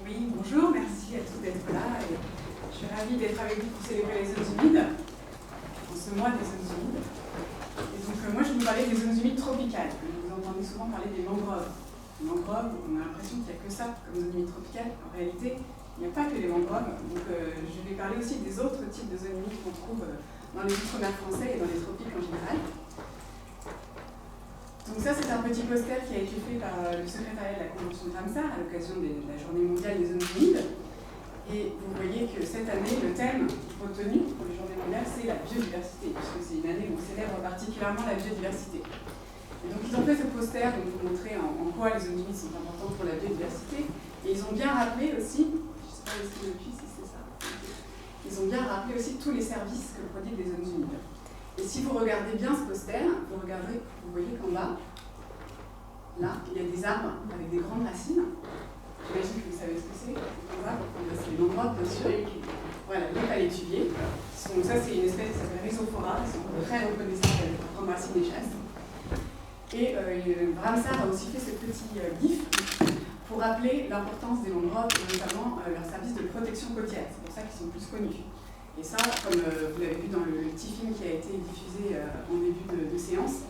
Oui, bonjour, merci à tous d'être là. Et je suis ravie d'être avec vous pour célébrer les zones humides, en ce mois des zones humides. Et donc moi je vais vous parler des zones humides tropicales. Vous entendez souvent parler des mangroves. Les mangroves, on a l'impression qu'il n'y a que ça comme zone humide tropicale. En réalité, il n'y a pas que les mangroves. Donc je vais parler aussi des autres types de zones humides qu'on trouve dans les outre-mer français et dans les tropiques en général. Donc ça, c'est un petit poster qui a été fait par le secrétariat de la Convention de Ramsar à l'occasion de la Journée mondiale des zones humides. Et vous voyez que cette année, le thème retenu pour les Journées mondiales, c'est la biodiversité, puisque c'est une année où on célèbre particulièrement la biodiversité. Et donc ils ont fait ce poster pour vous montrer en quoi les zones humides sont importantes pour la biodiversité. Et ils ont bien rappelé aussi, je ne sais pas si c'est ça, ils ont bien rappelé aussi tous les services que produisent les zones humides. Et si vous regardez bien ce poster, vous voyez qu'en bas, là, il y a des arbres avec des grandes racines. J'imagine que vous savez ce que c'est. C'est les mangroves, bien sûr. Voilà, les palétuviers. Ça, c'est une espèce qui s'appelle Rhizophora. Ils sont très reconnaissables avec leurs grandes racines des chasses. Et Ramsar a aussi fait ce petit gif pour rappeler l'importance des mangroves et notamment leur service de protection côtière. C'est pour ça qu'ils sont plus connus. Et ça, comme vous l'avez vu dans le petit film qui a été diffusé en début de séance,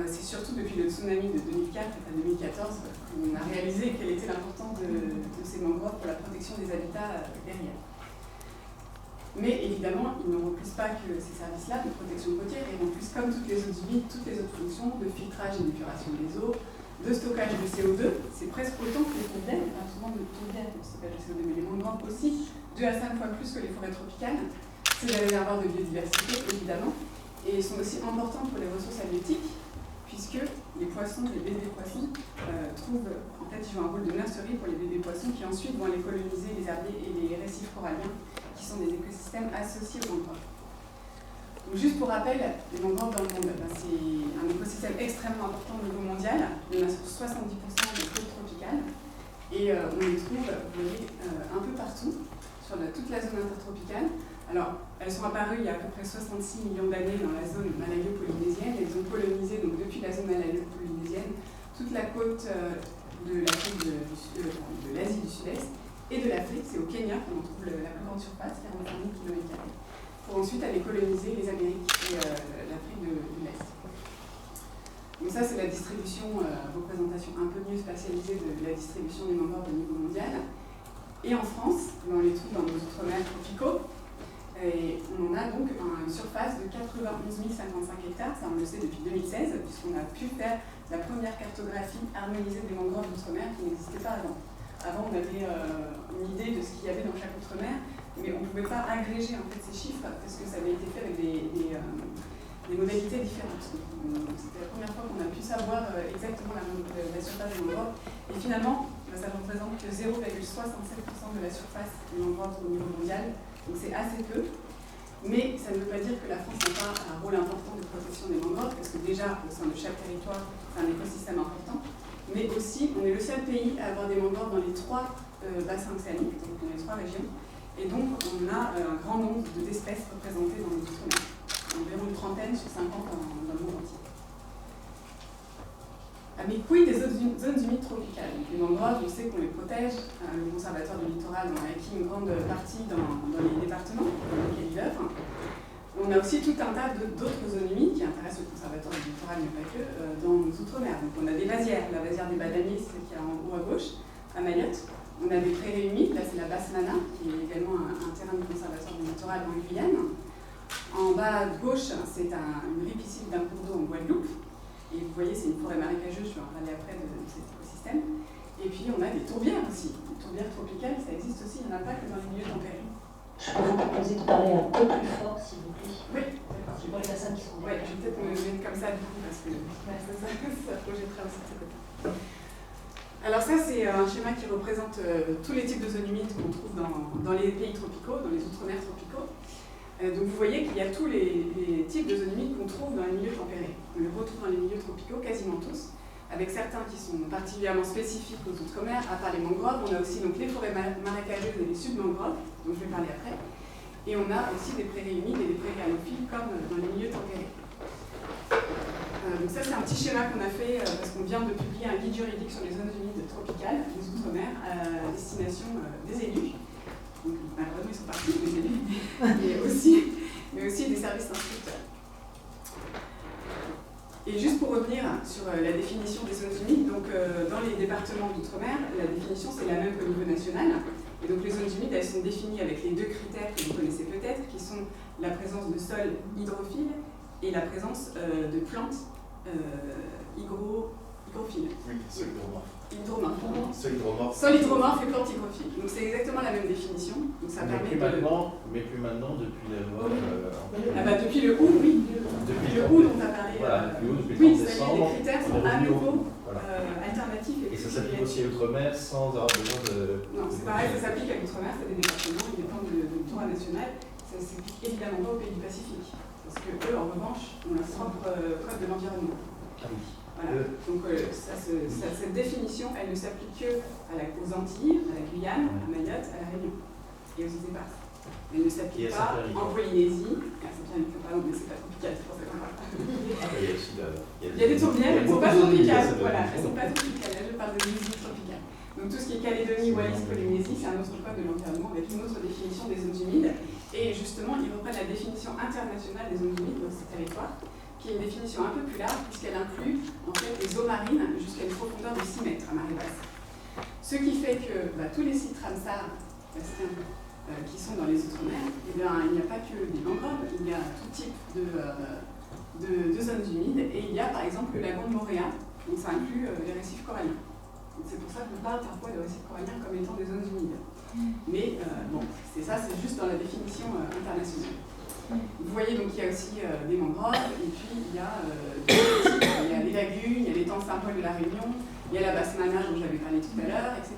c'est surtout depuis le tsunami de 2004 et 2014 qu'on a réalisé quelle était l'importance de ces mangroves pour la protection des habitats derrière. Mais évidemment, ils ne remplissent pas que ces services-là de protection côtière, ils remplissent comme toutes les autres humides, toutes les autres fonctions de filtrage et d'épuration des eaux, de stockage de CO2, c'est presque autant que les tourbières, pas souvent de tourbières pour stockage de CO2, mais les mangroves aussi, 2 à 5 fois plus que les forêts tropicales. C'est des réservoirs de biodiversité, évidemment, et ils sont aussi importants pour les ressources halieutiques, puisque les poissons, les bébés poissons, ils jouent un rôle de nurserie pour les bébés poissons qui ensuite vont aller coloniser les herbiers et les récifs coralliens, qui sont des écosystèmes associés aux mangroves. Donc juste pour rappel, les mangroves dans le monde, c'est un écosystème extrêmement important au niveau mondial. Il y en a sur 70% des côtes tropicales. Et on les trouve, vous voyez, un peu partout, sur toute la zone intertropicale. Alors, elles sont apparues il y a à peu près 66 millions d'années dans la zone malayo-polynésienne. Elles ont colonisé, donc depuis la zone malayo-polynésienne, toute la côte de l'Asie du Sud-Est et de l'Afrique. C'est au Kenya qu'on en trouve la plus grande surface, 41 000 km². Pour ensuite aller coloniser les Amériques et l'Afrique de l'Est. Donc ça, c'est la distribution, représentation un peu mieux spatialisée de la distribution des mangroves au niveau mondial. Et en France, on les trouve dans nos outre-mer tropicaux, et on en a donc une surface de 91 055 hectares, ça on le sait depuis 2016, puisqu'on a pu faire la première cartographie harmonisée des mangroves d'outre-mer qui n'existait pas avant. Avant, on avait une idée de ce qu'il y avait dans chaque outre-mer, mais on ne pouvait pas agréger en fait, ces chiffres parce que ça avait été fait avec des modalités différentes. C'était la première fois qu'on a pu savoir exactement la surface des mangroves. Et finalement, ça ne représente que 0,67% de la surface des mangroves au niveau mondial. Donc c'est assez peu. Mais ça ne veut pas dire que la France n'a pas un rôle important de protection des mangroves, parce que déjà, au sein de chaque territoire, c'est un écosystème important. Mais aussi, on est le seul pays à avoir des mangroves dans les 3 bassins océaniques, donc dans les 3 régions. Et donc, on a un grand nombre d'espèces représentées dans les outre-mer. Environ une trentaine sur 50 dans le monde entier. Mais quid des autres zones humides tropicales? Donc, les mangroves, on sait qu'on les protège. Le Conservatoire du littoral en a acquis une grande partie dans les départements dans lesquels il œuvre. On a aussi tout un tas d'autres zones humides qui intéressent le Conservatoire du littoral, mais pas que, dans nos outre-mer. Donc, on a des vasières. La vasière des Badamis, celle qui est en haut à gauche, à Mayotte. On a des prairies humides, là c'est la basse Mana, qui est également un terrain du Conservatoire du littoral en Guyane. En bas à gauche, c'est une ripiscite d'un cours d'eau en Guadeloupe. Et vous voyez, c'est une forêt marécageuse, je vais en parler après de cet écosystème. Et puis on a des tourbières aussi. Les tourbières tropicales, ça existe aussi, il n'y en a pas que dans les milieux tempérés. Je peux vous proposer de parler un peu plus fort, s'il vous plaît. Oui, d'accord. C'est pour les personnes qui sont... Oui, je vais peut-être me mettre comme ça du coup, parce que ça projettera aussi de ce côté. Alors ça, c'est un schéma qui représente tous les types de zones humides qu'on trouve dans les pays tropicaux, dans les outre-mer tropicaux. Donc vous voyez qu'il y a tous les types de zones humides qu'on trouve dans les milieux tempérés. On les retrouve dans les milieux tropicaux, quasiment tous, avec certains qui sont particulièrement spécifiques aux outre-mer, à part les mangroves. On a aussi donc, les forêts marécageuses et les submangroves, dont je vais parler après. Et on a aussi des prairies humides et des prairies halophiles, comme dans les milieux tempérés. Donc ça, c'est un petit schéma qu'on a fait parce qu'on vient de publier un guide juridique sur les zones humides tropicales des Outre-mer à destination des élus. Donc, malheureusement, ils sont partis, les élus, mais aussi des services instructeurs. Et juste pour revenir sur la définition des zones humides, donc dans les départements d'outre-mer, la définition c'est la même qu'au niveau national. Et donc les zones humides, elles sont définies avec les deux critères que vous connaissez peut-être, qui sont la présence de sols hydrophiles et la présence de plantes hygrophiles. Oui, sol Hydromorphes. Sol hydromorphes et plantes hygrophiles. Donc c'est exactement la même définition. Donc ça permet mais plus maintenant, depuis la loi. Depuis le août, oui. Depuis le août dont tu as parlé. Voilà, depuis le 30 oui, décembre. Les critères sont à nouveau alternatifs. Et ça s'applique aussi à l'outre-mer sans avoir besoin de. Non, c'est pareil, ça s'applique à l'outre-mer, c'est des départements, il dépend du droit national. Ça ne s'applique évidemment pas aux pays du Pacifique. Parce qu'eux, en revanche, ont leur propre code de l'environnement. Ah oui. Voilà. Donc cette définition, elle ne s'applique qu'aux Antilles, à la Guyane, à Mayotte, à la Réunion et aux îles Éparses. Elle ne s'applique pas en Polynésie, à Saint-Pierre-et-Miquelon, pardon, mais c'est pas tropical, c'est pour ça qu'on parle pas. Il y a des tourbières, elles ne sont pas tropicales. Voilà, elles ne sont pas tropicales. Là, je parle de musique tropicale. Donc tout ce qui est Calédonie, Wallis, Polynésie, c'est un autre code de l'environnement avec une autre définition des zones humides. Et justement, ils reprennent la définition internationale des zones humides dans ces territoires, qui est une définition un peu plus large puisqu'elle inclut en fait les eaux marines jusqu'à une profondeur de 6 mètres à marée basse. Ce qui fait que tous les sites Ramsar qui sont dans les Outre-mer, il n'y a pas que des mangroves, il y a tout type de zones humides et il y a par exemple le lagon de Mooréa, donc ça inclut les récifs coralliens. C'est pour ça qu'on parle parfois de récifs coralliens comme étant des zones humides. Mais c'est juste dans la définition internationale. Vous voyez donc il y a aussi des mangroves, et puis il y a les lagunes, il y a l'étang Saint-Paul de la Réunion, il y a la basse Manage dont j'avais parlé tout à l'heure, etc.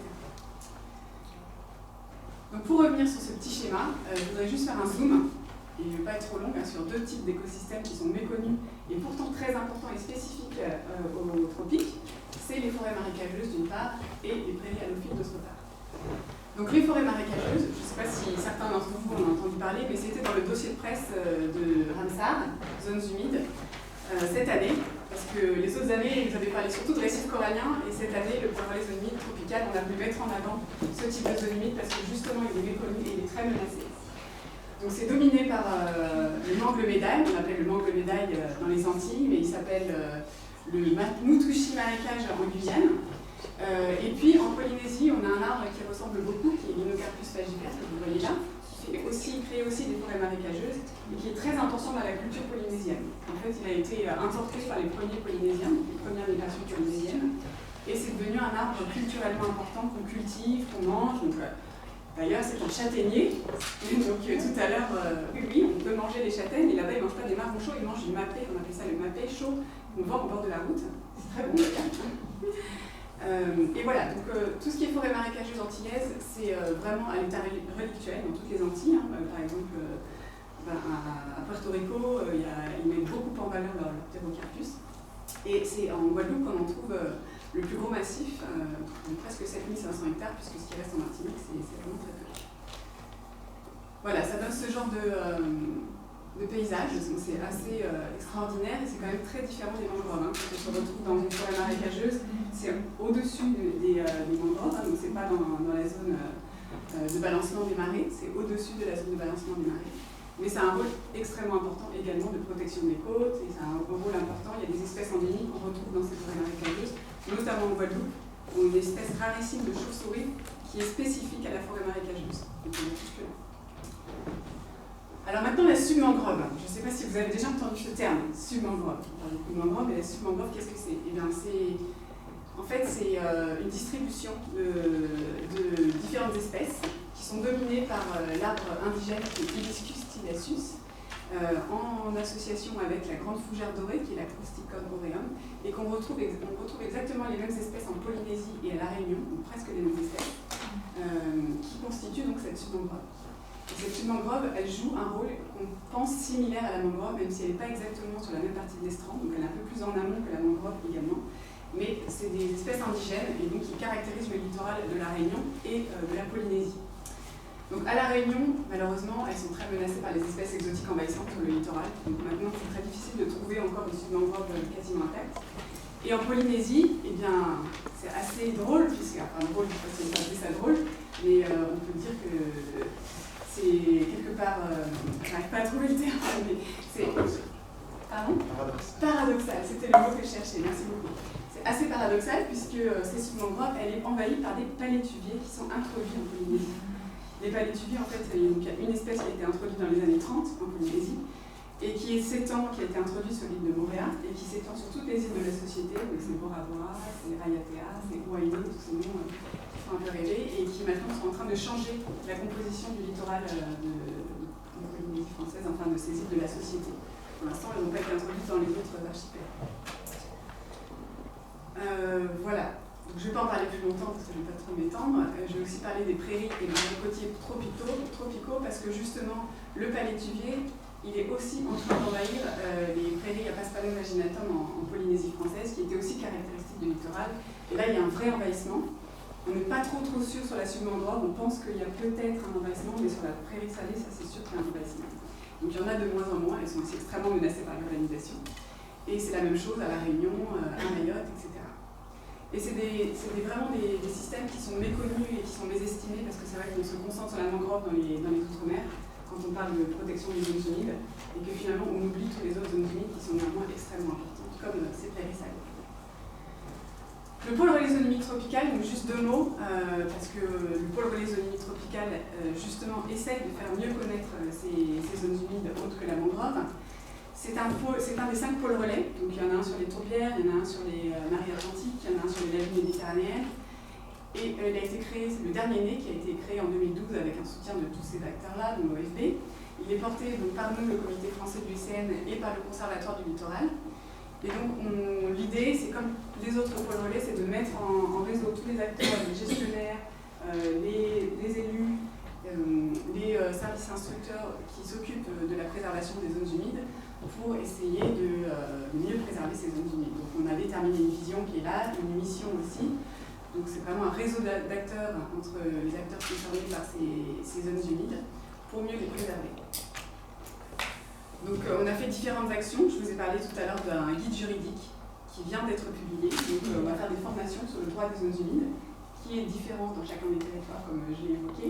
Donc pour revenir sur ce petit schéma, je voudrais juste faire un zoom, et je ne vais pas être trop long, sur deux types d'écosystèmes qui sont méconnus et pourtant très importants et spécifiques aux tropiques. C'est les forêts marécageuses d'une part et les prairies halophytes d'autre part. Donc les forêts marécageuses, je ne sais pas si certains d'entre vous en ont entendu parler, mais c'était dans le dossier de presse de Ramsar, zones humides, cette année, parce que les autres années, vous avez parlé surtout de récifs coralliens, et cette année, pour les zones humides tropicales, on a pu mettre en avant ce type de zone humide parce que justement, il est méconnu et il est très menacé. Donc c'est dominé par le mangle médaille, on appelle le mangle médaille dans les Antilles, mais il s'appelle le Moutouchi marécage en Guyane. Et puis en Polynésie, on a un arbre qui ressemble beaucoup, qui est l'Inocarpus fagivert, que vous voyez là, qui crée aussi des forêts marécageuses et qui est très important dans la culture polynésienne. En fait, il a été importé par les premiers Polynésiens, donc les premières migrations polynésiennes, et c'est devenu un arbre culturellement important qu'on cultive, qu'on mange. D'ailleurs, c'est un châtaignier. Donc tout à l'heure, oui, on peut manger des châtaignes, et là-bas, ils ne mangent pas des marrons chauds, ils mangent du mapé, on appelle ça le mapé chaud, qu'on vend au bord de la route. C'est très bon, et voilà, donc tout ce qui est forêt marécageuse antillaise, c'est vraiment à l'état relictuel dans toutes les Antilles. Par exemple, à Puerto Rico, ils mettent beaucoup en valeur leur ptérocarpus. Et c'est en Guadeloupe qu'on en trouve le plus gros massif, presque 7500 hectares, puisque ce qui reste en Martinique, c'est vraiment très peu. Voilà, ça donne ce genre de paysage, donc c'est assez extraordinaire et c'est quand même très différent des mangroves. Quand on se retrouve dans une forêt marécageuse, c'est au-dessus des mangroves, donc c'est pas dans la zone de balancement des marées, c'est au-dessus de la zone de balancement des marées. Mais ça a un rôle extrêmement important également de protection des côtes, et ça a un rôle important, il y a des espèces endémiques qu'on retrouve dans ces forêts marécageuses, notamment en Guadeloupe, où une espèce rarissime de chauve-souris qui est spécifique à la forêt marécageuse. Donc on est jusque là. Alors maintenant la submangrove. Je ne sais pas si vous avez déjà entendu ce terme, submangrove. On parle beaucoup de mangrove, mais la submangrove, qu'est-ce que c'est? Eh bien c'est une distribution de différentes espèces qui sont dominées par l'arbre indigène qui est Hibiscus tilaceus, en association avec la grande fougère dorée qui est la Crousticone aureum, et on retrouve exactement les mêmes espèces en Polynésie et à La Réunion, donc presque les mêmes espèces, qui constituent donc cette submangrove. Cette submangrove, elle joue un rôle qu'on pense similaire à la mangrove, même si elle n'est pas exactement sur la même partie de l'estran, donc elle est un peu plus en amont que la mangrove également. Mais c'est des espèces indigènes et donc qui caractérisent le littoral de la Réunion et de la Polynésie. Donc à La Réunion, malheureusement, elles sont très menacées par les espèces exotiques envahissantes sur le littoral. Donc maintenant, c'est très difficile de trouver encore une submangrove quasiment intacte. Et en Polynésie, eh bien, c'est assez drôle, enfin drôle, je ne sais pas si on peut ça drôle, mais on peut dire que c'est quelque part, j'arrive pas à trouver le terme, mais c'est... Pardon ? Paradoxal, c'était le mot que je cherchais, merci beaucoup. C'est assez paradoxal puisque ces submangroves, elle est envahie par des palétuviers qui sont introduits en Polynésie. Les palétuviers, en fait, il y a une espèce qui a été introduite dans les années 30 en Polynésie, et qui s'étend, qui a été introduite sur l'île de Moorea, et qui s'étend sur toutes les îles de la société, donc c'est Bora Bora, c'est Raiatea, c'est Huaino, tous ces noms qui font un peu rêver, et qui maintenant sont en train de changer la composition du littoral de Polynésie française, enfin de ces îles de la société. Pour l'instant, elles n'ont pas été introduites dans les autres archipels. Voilà. Donc, je ne vais pas en parler plus longtemps parce que je ne vais pas trop m'étendre. Je vais aussi parler des prairies et des cocotiers tropicaux parce que justement, le palétuvier, il est aussi en train d'envahir les prairies à Paspalum vaginatum en Polynésie française, qui était aussi caractéristique du littoral. Et là, il y a un vrai envahissement. On n'est pas trop sûr sur la submangrove. On pense qu'il y a peut-être un envahissement, mais sur la prairie salée, ça c'est sûr qu'il y a un envahissement. Donc il y en a de moins en moins. Elles sont aussi extrêmement menacées par l'urbanisation. Et c'est la même chose à La Réunion, à Mayotte, etc. Et c'est vraiment des systèmes qui sont méconnus et qui sont mésestimés, parce que c'est vrai qu'on se concentre sur la mangrove dans les outre-mer, quand on parle de protection des zones humides, et que finalement on oublie toutes les autres zones humides qui sont néanmoins extrêmement importantes, comme ces prairies salées. Le pôle relais zone humide tropicale, donc juste deux mots, parce que le pôle relais zone humide tropicale, justement, essaye de faire mieux connaître ces zones humides autres que la mangrove. C'est un des 5 pôles relais, donc il y en a un sur les tourbières, il y en a un sur les marais atlantiques, il y en a un sur les lagunes méditerranéennes. Et il a été créé, c'est le dernier né qui a été créé en 2012 avec un soutien de tous ces acteurs-là, dont l'OFB. Il est porté donc, par nous, le comité français du l'UICN, et par le Conservatoire du littoral. Et donc l'idée, c'est comme les autres pôles relais, c'est de mettre en réseau tous les acteurs, les gestionnaires, les élus, les services instructeurs qui s'occupent de la préservation des zones humides, pour essayer de mieux préserver ces zones humides. Donc on a déterminé une vision qui est là, une mission aussi. Donc c'est vraiment un réseau d'acteurs entre les acteurs concernés par ces zones humides pour mieux les préserver. Donc on a fait différentes actions. Je vous ai parlé tout à l'heure d'un guide juridique qui vient d'être publié. Donc on va faire des formations sur le droit des zones humides, qui est différent dans chacun des territoires, comme je l'ai évoqué.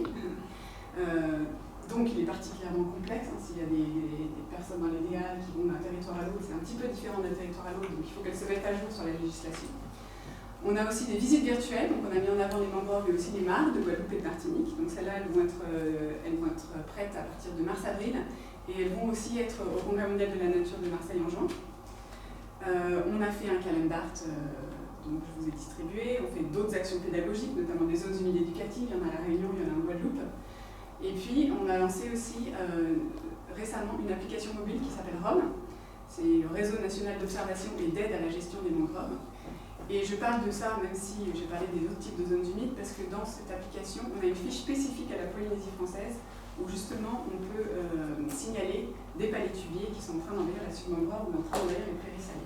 Donc il est particulièrement complexe, hein. S'il y a des personnes dans les DA qui vont d'un territoire à l'autre, c'est un petit peu différent d'un territoire à l'autre, donc il faut qu'elles se mettent à jour sur la législation. On a aussi des visites virtuelles, donc on a mis en avant les mangroves mais aussi les mares de Guadeloupe et de Martinique. Donc celles-là, elles vont être prêtes à partir de mars-avril, et elles vont aussi être au Congrès mondial de la nature de Marseille en juin. On a fait un calendar, donc je vous ai distribué. On fait d'autres actions pédagogiques, notamment des zones humides éducatives, il y en a à La Réunion, il y en a en Guadeloupe. Et puis, on a lancé aussi récemment une application mobile qui s'appelle ROM. C'est le Réseau national d'observation et d'aide à la gestion des mangroves. Et je parle de ça, même si j'ai parlé des autres types de zones humides, parce que dans cette application, on a une fiche spécifique à la Polynésie française, où justement, on peut signaler des palétuviers qui sont en train d'envahir la submangrove ou en train d'envahir les prairies salées.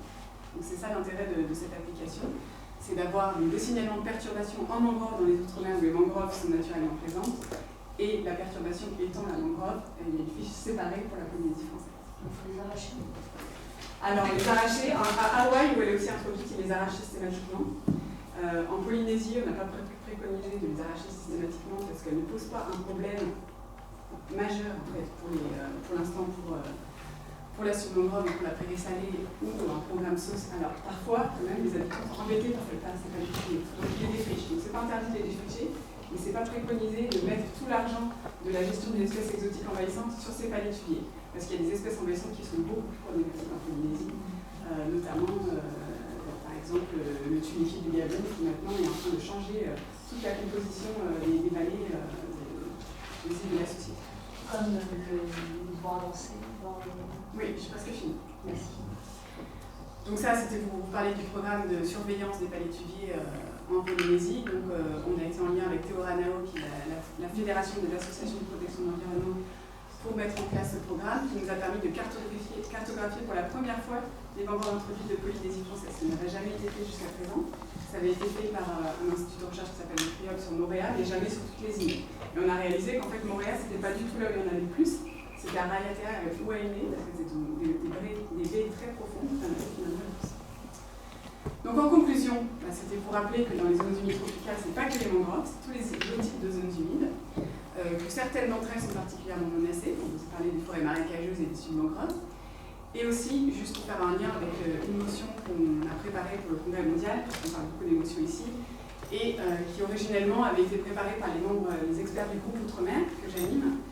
Donc c'est ça l'intérêt de cette application. C'est d'avoir le signalement de perturbation en mangrove dans les outre-mer où les mangroves sont naturellement présentes, et la perturbation étant la mangrove, il y a une fiche séparée pour la Polynésie française. Il faut les arracher. Alors, les arracher, à Hawaï, où elle est aussi introduite, ils les arrachent systématiquement. En Polynésie, on n'a pas préconisé de les arracher systématiquement parce qu'elles ne posent pas un problème majeur en fait, pour l'instant pour la submangrove et pour la prairie salée ou un programme social. Alors, parfois, quand même, les habitants sont embêtés parce que c'est pas défriché. Donc, ils les défrichent. Donc, c'est pas interdit de les défricher. Mais ce n'est pas préconisé de mettre tout l'argent de la gestion des espèces exotiques envahissantes sur ces palétuviers. Parce qu'il y a des espèces envahissantes qui sont beaucoup plus problématiques en Polynésie, notamment, par exemple, le tunicide du Gabon, qui maintenant est en train de changer toute la composition des vallées des îles de la société. Comme le bois avancé. Oui, j'ai presque fini. Merci. Donc ça, c'était pour vous parler du programme de surveillance des palétuviers en Polynésie. Donc on a été en lien avec Théo Ranao, qui est la fédération des associations de protection de l'environnement, pour mettre en place ce programme qui nous a permis de cartographier pour la première fois les mangroves introduites de Polynésie française. Ça n'avait jamais été fait jusqu'à présent. Ça avait été fait par un institut de recherche qui s'appelle le CRIOL sur Montréal, mais jamais sur toutes les îles. Et on on a réalisé qu'en fait Montréal, c'était pas du tout là où il y en avait le plus, c'était à Raiatea et Ouainé, parce que c'était des baies très profondes, Donc en conclusion, c'était pour rappeler que dans les zones humides tropicales, c'est pas que les mangroves, c'est tous les autres types de zones humides, que certaines d'entre elles sont particulièrement menacées, on vous parlait des forêts marécageuses et des submangroves, et aussi, juste pour faire un lien avec une motion qu'on a préparée pour le Congrès mondial, parce qu'on parle beaucoup d'émotions ici, et qui originellement avait été préparée par les experts du groupe Outre-mer que j'anime,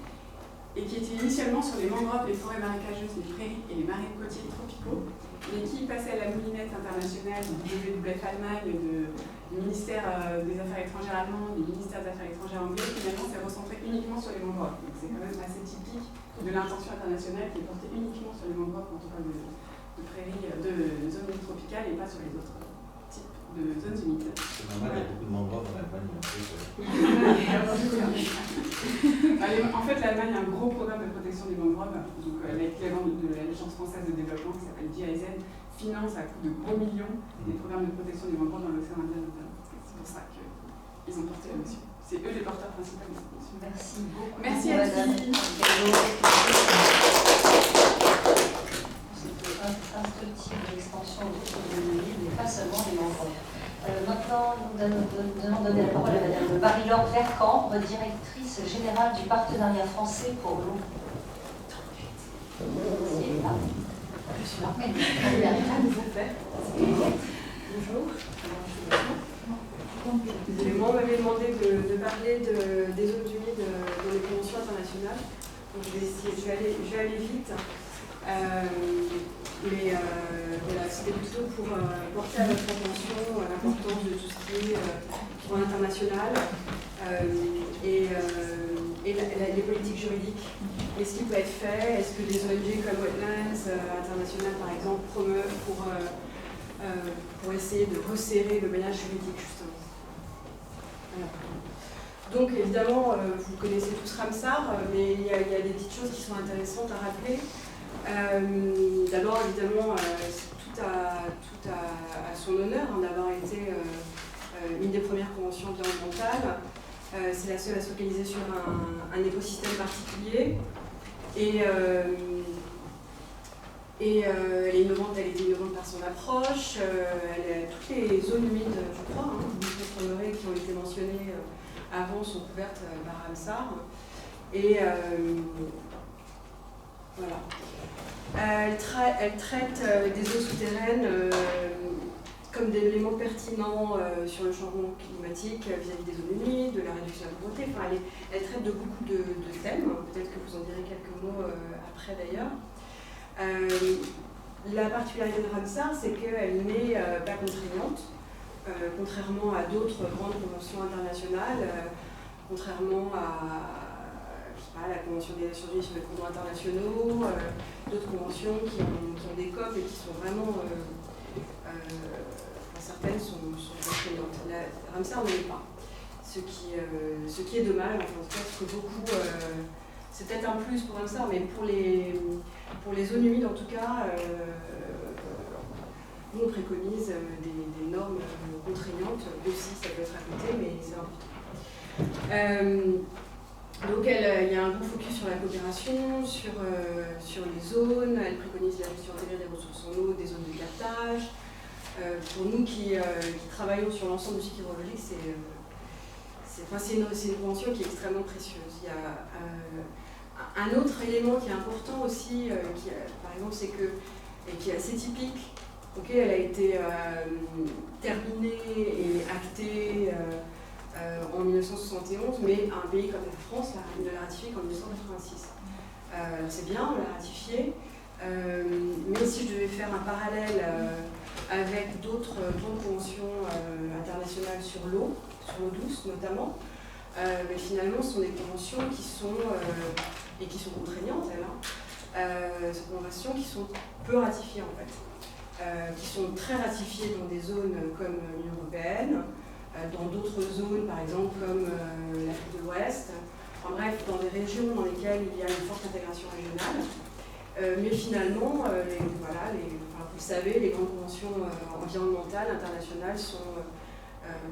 et qui était initialement sur les mangroves, les forêts marécageuses, les prairies et les marais côtiers tropicaux, mais qui passait à la moulinette internationale du WWF Allemagne, du ministère des Affaires étrangères allemand, du ministère des Affaires étrangères anglais, finalement s'est recentré uniquement sur les mangroves. Donc c'est quand même assez typique de l'intention internationale qui est portée uniquement sur les mangroves quand on parle de prairies, de zones humides tropicales et pas sur les autres types de zones humides. C'est normal, il y a beaucoup de mangroves en Allemagne. En fait, l'Allemagne a un gros programme de protection des mangroves. Donc, l'équivalent de l'Agence française de développement qui s'appelle GIZ finance à coût de gros millions des programmes de protection des mangroves dans l'océan Indien notamment. C'est pour ça qu'ils ont porté la motion. C'est eux les porteurs principaux de cette motion. Merci beaucoup. Merci à tous. C'était instructif de l'extension autour de l'île, mais pas seulement les mangroves. Maintenant, nous allons donner la parole à Madame Marie-Laure Vercambre, directrice générale du partenariat français pour l'eau. Je suis là. Bonjour. Moi, on m'avait demandé de parler des zones humides dans les conventions internationales. Donc, je vais aller vite. Voilà, c'était plutôt pour porter à votre attention l'importance de tout ce qui est droit international et les politiques juridiques. Et ce qui peut être fait, est-ce que des ONG comme Wetlands International, par exemple, promeuvent pour essayer de resserrer le maillage juridique, justement. Voilà. Donc, évidemment, vous connaissez tous Ramsar, mais il y a des petites choses qui sont intéressantes à rappeler. D'abord, évidemment, tout à son honneur d'avoir été une des premières conventions environnementales. C'est la seule à se focaliser sur un écosystème particulier. Et elle est innovante, elle était innovante par son approche. Toutes les zones humides, je crois, vous trouverez, qui ont été mentionnées avant sont couvertes par Ramsar. Et voilà. Elle traite des eaux souterraines comme des éléments pertinents sur le changement climatique vis-à-vis des zones humides, de la réduction de la pauvreté. Enfin, elle traite de beaucoup de thèmes. Peut-être que vous en direz quelques mots après d'ailleurs. La particularité de Ramsar, c'est qu'elle n'est pas contraignante, contrairement à d'autres grandes conventions internationales, contrairement à la Convention des Nations Unies sur les conventions internationaux, d'autres conventions qui ont des COP et qui sont vraiment, certaines sont contraignantes. Ramsar n'en est pas, ce qui est dommage, enfin, en tout cas, parce que beaucoup, c'est peut-être un plus pour Ramsar, mais pour les zones humides en tout cas, nous on préconise des normes contraignantes, aussi ça peut être à côté, mais c'est important. Donc il y a un gros focus sur la coopération, sur les zones, elle préconise la gestion intégrée des ressources en eau, des zones de captage. Pour nous qui travaillons sur l'ensemble du cycle hydrologique, c'est une convention qui est extrêmement précieuse. Il y a un autre élément qui est important aussi, par exemple, et qui est assez typique, elle a été terminée et actée en 1971, mais un pays comme la France ne l'a ratifiée qu'en 1986. C'est bien, on l'a ratifiée, mais si je devais faire un parallèle avec d'autres grandes conventions internationales sur l'eau douce notamment, mais finalement ce sont des conventions qui sont contraignantes, ces conventions qui sont peu ratifiées en fait, qui sont très ratifiées dans des zones comme l'Union européenne, dans d'autres zones, par exemple, comme l'Afrique de l'Ouest, en bref, dans des régions dans lesquelles il y a une forte intégration régionale. Mais finalement, vous le savez, les grandes conventions environnementales internationales sont,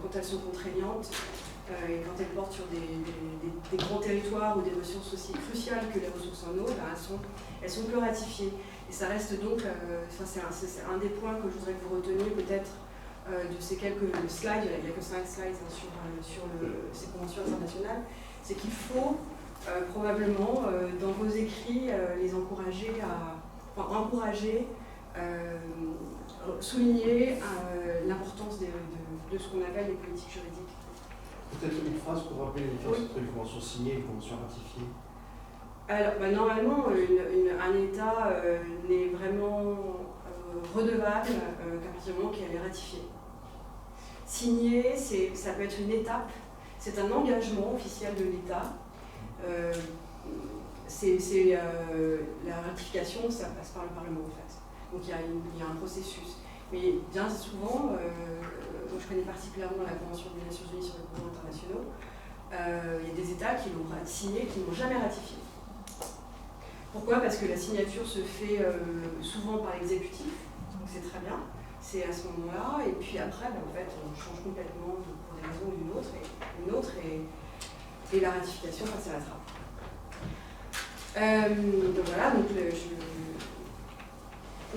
quand elles sont contraignantes, et quand elles portent sur des grands territoires ou des ressources aussi cruciales que les ressources en eau, elles sont plus ratifiées. Et ça reste donc, c'est un des points que je voudrais que vous reteniez peut-être de ces quelques slides, il n'y a que 5 slides sur ces conventions internationales, c'est qu'il faut probablement dans vos écrits les encourager souligner l'importance de ce qu'on appelle les politiques juridiques. Peut-être une phrase pour rappeler les différences entre une convention signée et une convention ratifiée. Alors, normalement, un État n'est vraiment redevable qu'à partir du moment qu'elle est ratifiée. Signer, ça peut être une étape, c'est un engagement officiel de l'État. La ratification, ça passe par le Parlement en fait. Donc il y a un processus. Mais bien souvent, je connais particulièrement la Convention des Nations Unies sur les pouvoirs internationaux, il y a des États qui l'ont signé, qui n'ont jamais ratifié. Pourquoi? Parce que la signature se fait souvent par l'exécutif, donc c'est très bien, c'est à ce moment-là, et puis après, en fait, on change complètement pour des raisons ou une autre, et la ratification passe à la trappe. Donc voilà, donc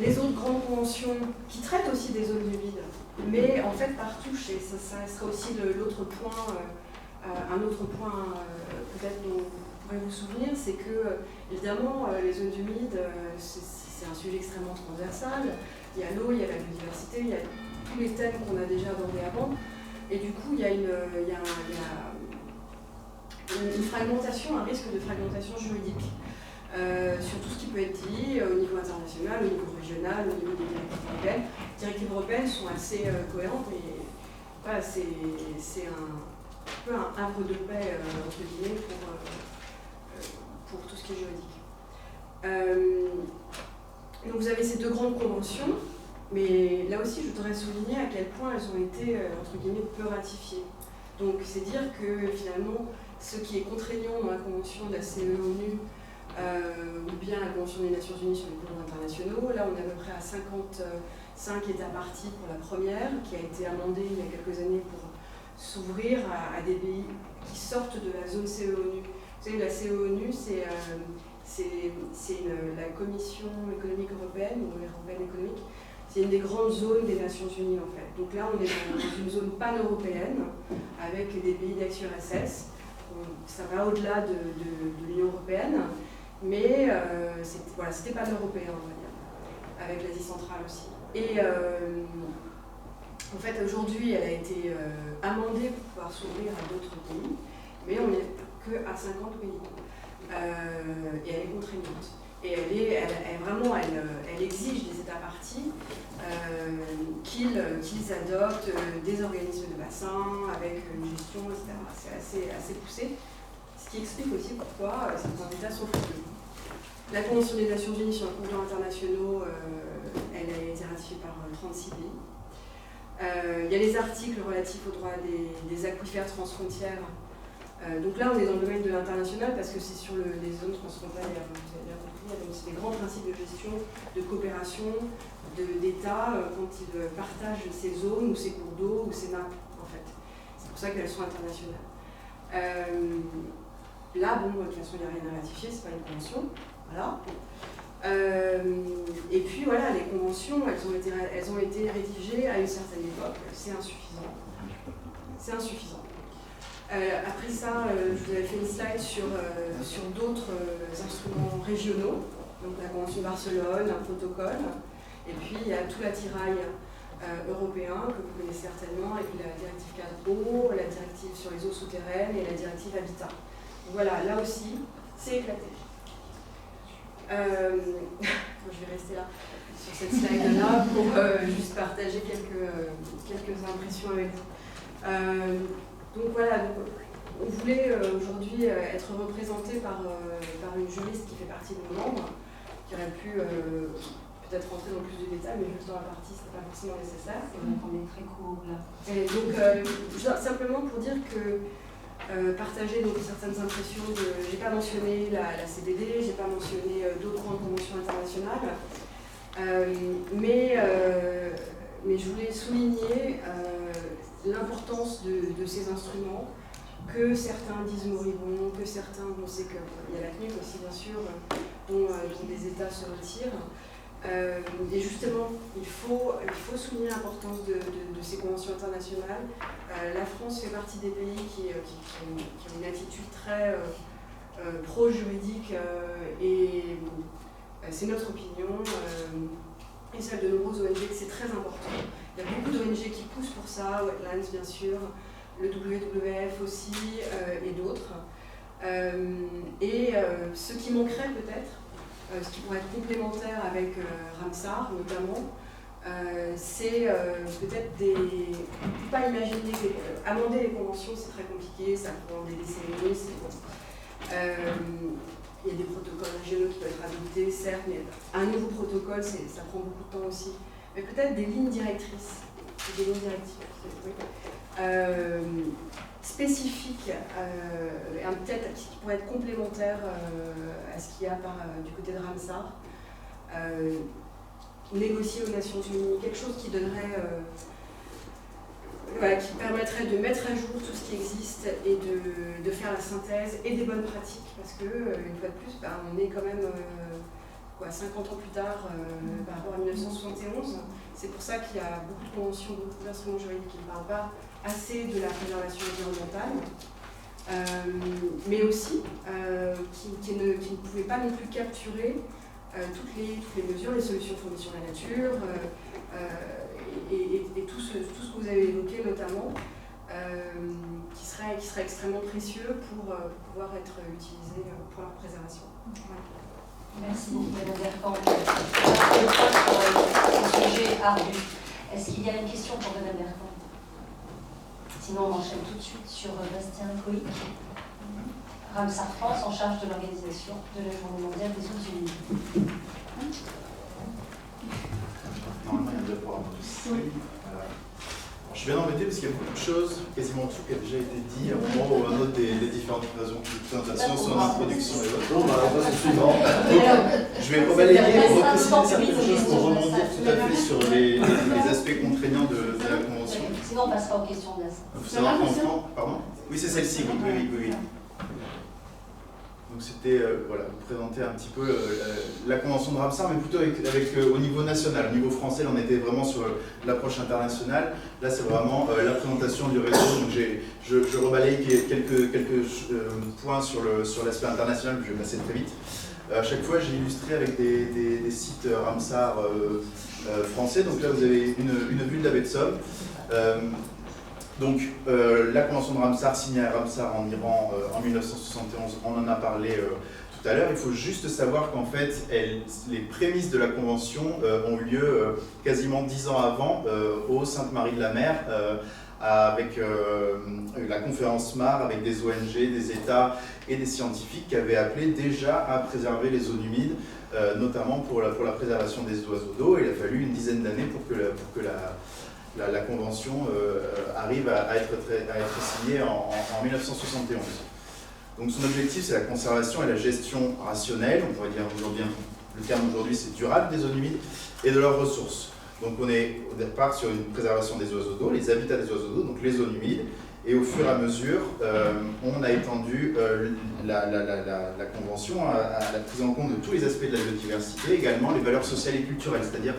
les autres grandes conventions qui traitent aussi des zones humides, mais en fait par touche, et ça sera aussi l'autre point, un autre point peut-être dont vous pourrez vous souvenir, c'est que évidemment les zones humides, c'est un sujet extrêmement transversal. Il y a l'eau, il y a la biodiversité, il y a tous les thèmes qu'on a déjà abordés avant, et du coup il y a une fragmentation, un risque de fragmentation juridique. Sur tout ce qui peut être dit au niveau international, au niveau régional, au niveau des directives européennes. Les directives européennes sont assez cohérentes, mais voilà, c'est un peu un havre de paix entre guillemets pour tout ce qui est juridique. Donc vous avez ces deux grandes conventions, mais là aussi je voudrais souligner à quel point elles ont été entre guillemets peu ratifiées. Donc c'est dire que finalement ce qui est contraignant dans la convention de la CE-ONU ou bien la Convention des Nations Unies sur les pouvoirs internationaux. Là, on est à peu près à 55 États partis pour la première, qui a été amendée il y a quelques années pour s'ouvrir à des pays qui sortent de la zone CE-ONU. Vous savez, la CE-ONU, c'est la Commission économique européenne, ou européenne économique. C'est une des grandes zones des Nations Unies, en fait. Donc là, on est dans une zone pan-européenne, avec des pays d'ex-URSS. Ça va au-delà de l'Union européenne. Mais c'était pas l'européen, on va dire, avec l'Asie centrale aussi. Et en fait, aujourd'hui, elle a été amendée pour pouvoir s'ouvrir à d'autres pays, mais on n'est qu'à 50 pays. Et elle est contraignante. Et elle exige des États partis qu'ils adoptent des organismes de bassin avec une gestion, etc. C'est assez poussé. Ce qui explique aussi pourquoi certains États sont frileux. La Convention des Nations Unies sur les pouvoirs internationaux, elle a été ratifiée par 36 pays. Il y a les articles relatifs aux droits des aquifères transfrontières. Donc là, on est dans le domaine de l'international parce que c'est sur les zones transfrontalières. Vous avez bien compris, donc c'est des grands principes de gestion, de coopération d'États quand ils partagent ces zones ou ces cours d'eau ou ces nappes, en fait. C'est pour ça qu'elles sont internationales. Là, bon, de toute façon, il n'y a rien à ratifier, c'est pas une convention. Voilà. Et puis voilà, les conventions, elles ont été rédigées à une certaine époque, c'est insuffisant. C'est insuffisant. Après ça, je vous avais fait une slide sur d'autres instruments régionaux, donc la Convention de Barcelone, un protocole, et puis il y a tout l'attirail européen que vous connaissez certainement, et puis la directive cadre eau, la directive sur les eaux souterraines et la directive habitat. Donc voilà, là aussi, c'est éclaté. Je vais rester là sur cette slide-là pour juste partager quelques impressions avec vous. Donc voilà, on voulait aujourd'hui être représenté par une juriste qui fait partie de nos membres, qui aurait pu peut-être rentrer dans plus de détails, mais juste dans la partie, ce n'est pas forcément nécessaire. On est très court là. Et donc, simplement pour dire que partager donc, certaines impressions j'ai pas mentionné la CBD, j'ai pas mentionné d'autres grandes conventions internationales, mais je voulais souligner l'importance de ces instruments que certains disent moribond, que certains, on sait qu'il y a la CNUC aussi bien sûr, dont des États se retirent. Et justement, il faut souligner l'importance de ces conventions internationales. La France fait partie des pays qui ont une attitude très pro-juridique et c'est notre opinion et celle de nombreuses ONG que c'est très important. Il y a beaucoup d'ONG qui poussent pour ça, Wetlands bien sûr, le WWF aussi et d'autres. Ce qui manquerait peut-être, ce qui pourrait être complémentaire avec Ramsar notamment, c'est peut-être pas imaginer amender les conventions, c'est très compliqué, ça prend des décennies, il y a des protocoles régionaux qui peuvent être adoptés, certes, mais un nouveau protocole, ça prend beaucoup de temps aussi. Mais peut-être des lignes directrices, spécifiques, peut-être qui pourraient être complémentaires à ce qu'il y a du côté de Ramsar, négocier aux Nations Unies, quelque chose qui donnerait, qui permettrait de mettre à jour tout ce qui existe et de faire la synthèse et des bonnes pratiques, parce que, une fois de plus, on est quand même 50 ans plus tard par rapport à 1971. C'est pour ça qu'il y a beaucoup de conventions, beaucoup d'instruments juridiques qui ne parlent pas assez de la préservation environnementale, mais aussi qui ne pouvaient pas non plus capturer toutes les mesures, les solutions fournies sur la nature, et tout ce que vous avez évoqué notamment, qui serait extrêmement précieux pour pouvoir être utilisé pour leur préservation. Voilà. Merci, Madame Bercamp. C'est un sujet ardu. Est-ce qu'il y a une question pour Madame Bercamp? Sinon, on enchaîne tout de suite sur Bastien Coïc, Ramsar France, en charge de l'organisation de la Journée mondiale des eaux humides. Normalement, il y a deux programmes. Oui. Je suis bien embêté parce qu'il y a beaucoup de choses, quasiment tout qui a déjà été dit à un moment ou à un autre des différentes présentations, son introduction et autres. Bon, alors, on passe au suivant. Je vais rebalayer, repréciser certaines choses pour rebondir tout à fait sur les aspects contraignants de la Convention. Sinon, on passera aux questions de la salle. Il faut savoir qu'en France, pardon ? Oui, c'est celle-ci, oui. Donc c'était vous présenter un petit peu la convention de Ramsar, mais plutôt au niveau national. Au niveau français, on était vraiment sur l'approche internationale. Là, c'est vraiment la présentation du réseau. Donc je rebalaye quelques points sur l'aspect international, que je vais passer très vite. À chaque fois, j'ai illustré avec des sites Ramsar français. Donc là, vous avez une vue de la baie de Somme. Donc, la convention de Ramsar, signée à Ramsar en Iran en 1971, on en a parlé tout à l'heure. Il faut juste savoir qu'en fait, les prémices de la convention ont eu lieu quasiment 10 ans avant, au Sainte-Marie-de-la-Mer, avec la conférence MAR, avec des ONG, des États et des scientifiques qui avaient appelé déjà à préserver les zones humides, notamment pour la préservation des oiseaux d'eau. Il a fallu une dizaine d'années pour que la convention arrive à être signée en 1971. Donc son objectif, c'est la conservation et la gestion rationnelle, on pourrait dire aujourd'hui, le terme aujourd'hui c'est durable des zones humides, et de leurs ressources. Donc on est au départ sur une préservation des oiseaux d'eau, les habitats des oiseaux d'eau, donc les zones humides, et au fur et à mesure, on a étendu la convention à la prise en compte de tous les aspects de la biodiversité, également les valeurs sociales et culturelles, c'est-à-dire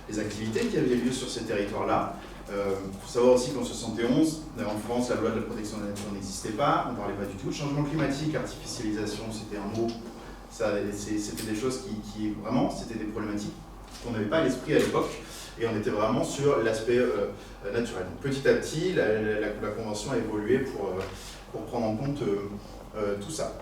les activités qui avaient lieu sur ces territoires-là. Il faut savoir aussi qu'en 1971, en France, la loi de la protection de la nature n'existait pas, on ne parlait pas du tout de changement climatique, artificialisation, c'était un mot, c'était des choses qui vraiment, c'était des problématiques qu'on n'avait pas à l'esprit à l'époque, et on était vraiment sur l'aspect naturel. Donc, petit à petit, la Convention a évolué pour prendre en compte tout ça.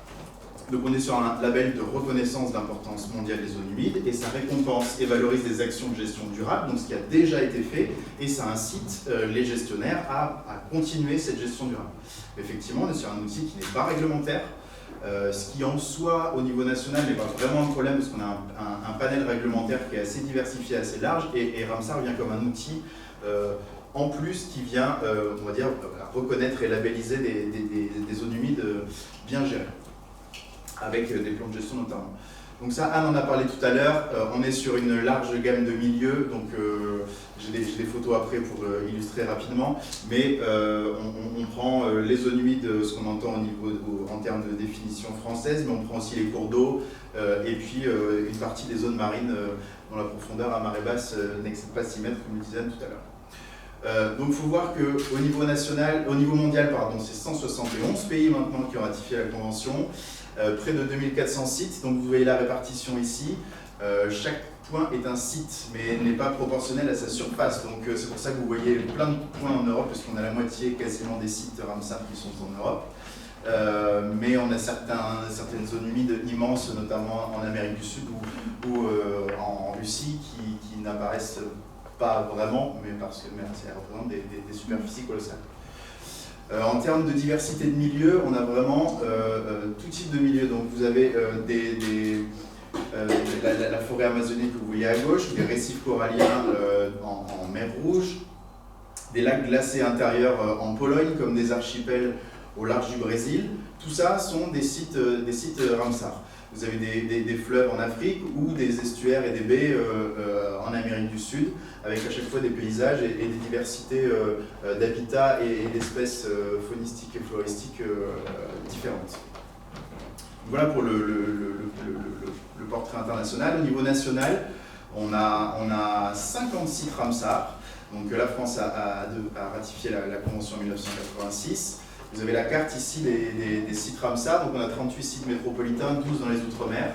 Donc on est sur un label de reconnaissance d'importance mondiale des zones humides et ça récompense et valorise des actions de gestion durable, donc ce qui a déjà été fait, et ça incite les gestionnaire à continuer cette gestion durable. Effectivement, on est sur un outil qui n'est pas réglementaire, ce qui en soi au niveau national n'est pas vraiment un problème parce qu'on a un panel réglementaire qui est assez diversifié, assez large, et Ramsar vient comme un outil en plus qui vient, on va dire, reconnaître et labelliser des zones humides bien gérées, avec des plans de gestion notamment. Donc ça, Anne en a parlé tout à l'heure, on est sur une large gamme de milieux, donc j'ai des photos après pour illustrer rapidement, mais on prend les zones humides, ce qu'on entend en termes de définition française, mais on prend aussi les cours d'eau, et puis une partie des zones marines dont la profondeur à marée basse n'excède pas 6 mètres, comme le disait Anne tout à l'heure. Donc il faut voir qu'au niveau mondial, c'est 171 pays maintenant qui ont ratifié la Convention, près de 2400 sites, donc vous voyez la répartition ici. Chaque point est un site, mais n'est pas proportionnel à sa surface, donc c'est pour ça que vous voyez plein de points en Europe, puisqu'on a la moitié quasiment des sites Ramsar qui sont en Europe. Mais on a certaines zones humides immenses, notamment en Amérique du Sud ou en Russie, qui n'apparaissent pas vraiment, mais parce que ça représente des superficies colossales. En termes de diversité de milieux, on a vraiment tout type de milieux. Donc vous avez la forêt amazonienne que vous voyez à gauche, des récifs coralliens en mer Rouge, des lacs glacés intérieurs en Pologne, comme des archipels au large du Brésil. Tout ça sont des sites Ramsar. Vous avez des fleuves en Afrique ou des estuaires et des baies en Amérique du Sud, avec à chaque fois des paysages et des diversités d'habitats et d'espèces faunistiques et floristiques différentes. Voilà pour le portrait international. Au niveau national, on a 50 sites Ramsar. Donc la France a ratifié la Convention en 1986. Vous avez la carte ici des sites Ramsar, donc on a 38 sites métropolitains, 12 dans les Outre-mer,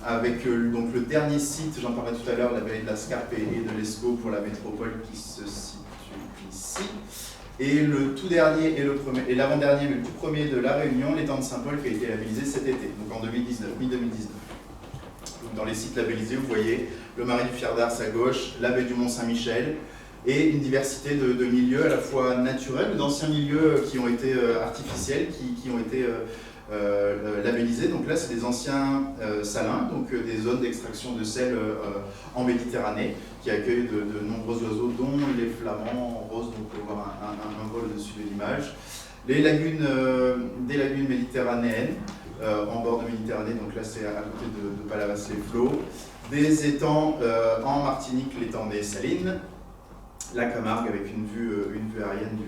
avec donc le dernier site, j'en parlais tout à l'heure, la vallée de la Scarpe et de l'Escaut pour la métropole qui se situe ici, et le tout dernier et l'avant-dernier, mais le tout premier de La Réunion, l'étang de Saint-Paul, qui a été labellisé cet été, donc en mi-2019. Dans les sites labellisés, vous voyez le marais du Fier d'Ars à gauche, la baie du Mont-Saint-Michel, et une diversité de milieux à la fois naturels, d'anciens milieux qui ont été artificiels, qui ont été labellisés. Donc là, c'est des anciens salins, donc des zones d'extraction de sel en Méditerranée, qui accueillent de nombreux oiseaux, dont les flamants roses, donc on peut voir un vol au-dessus de l'image. Des lagunes méditerranéennes, en bord de Méditerranée, donc là c'est à côté de Palavas-les-Flots. Des étangs en Martinique, l'étang des Salines. La Camargue avec une vue aérienne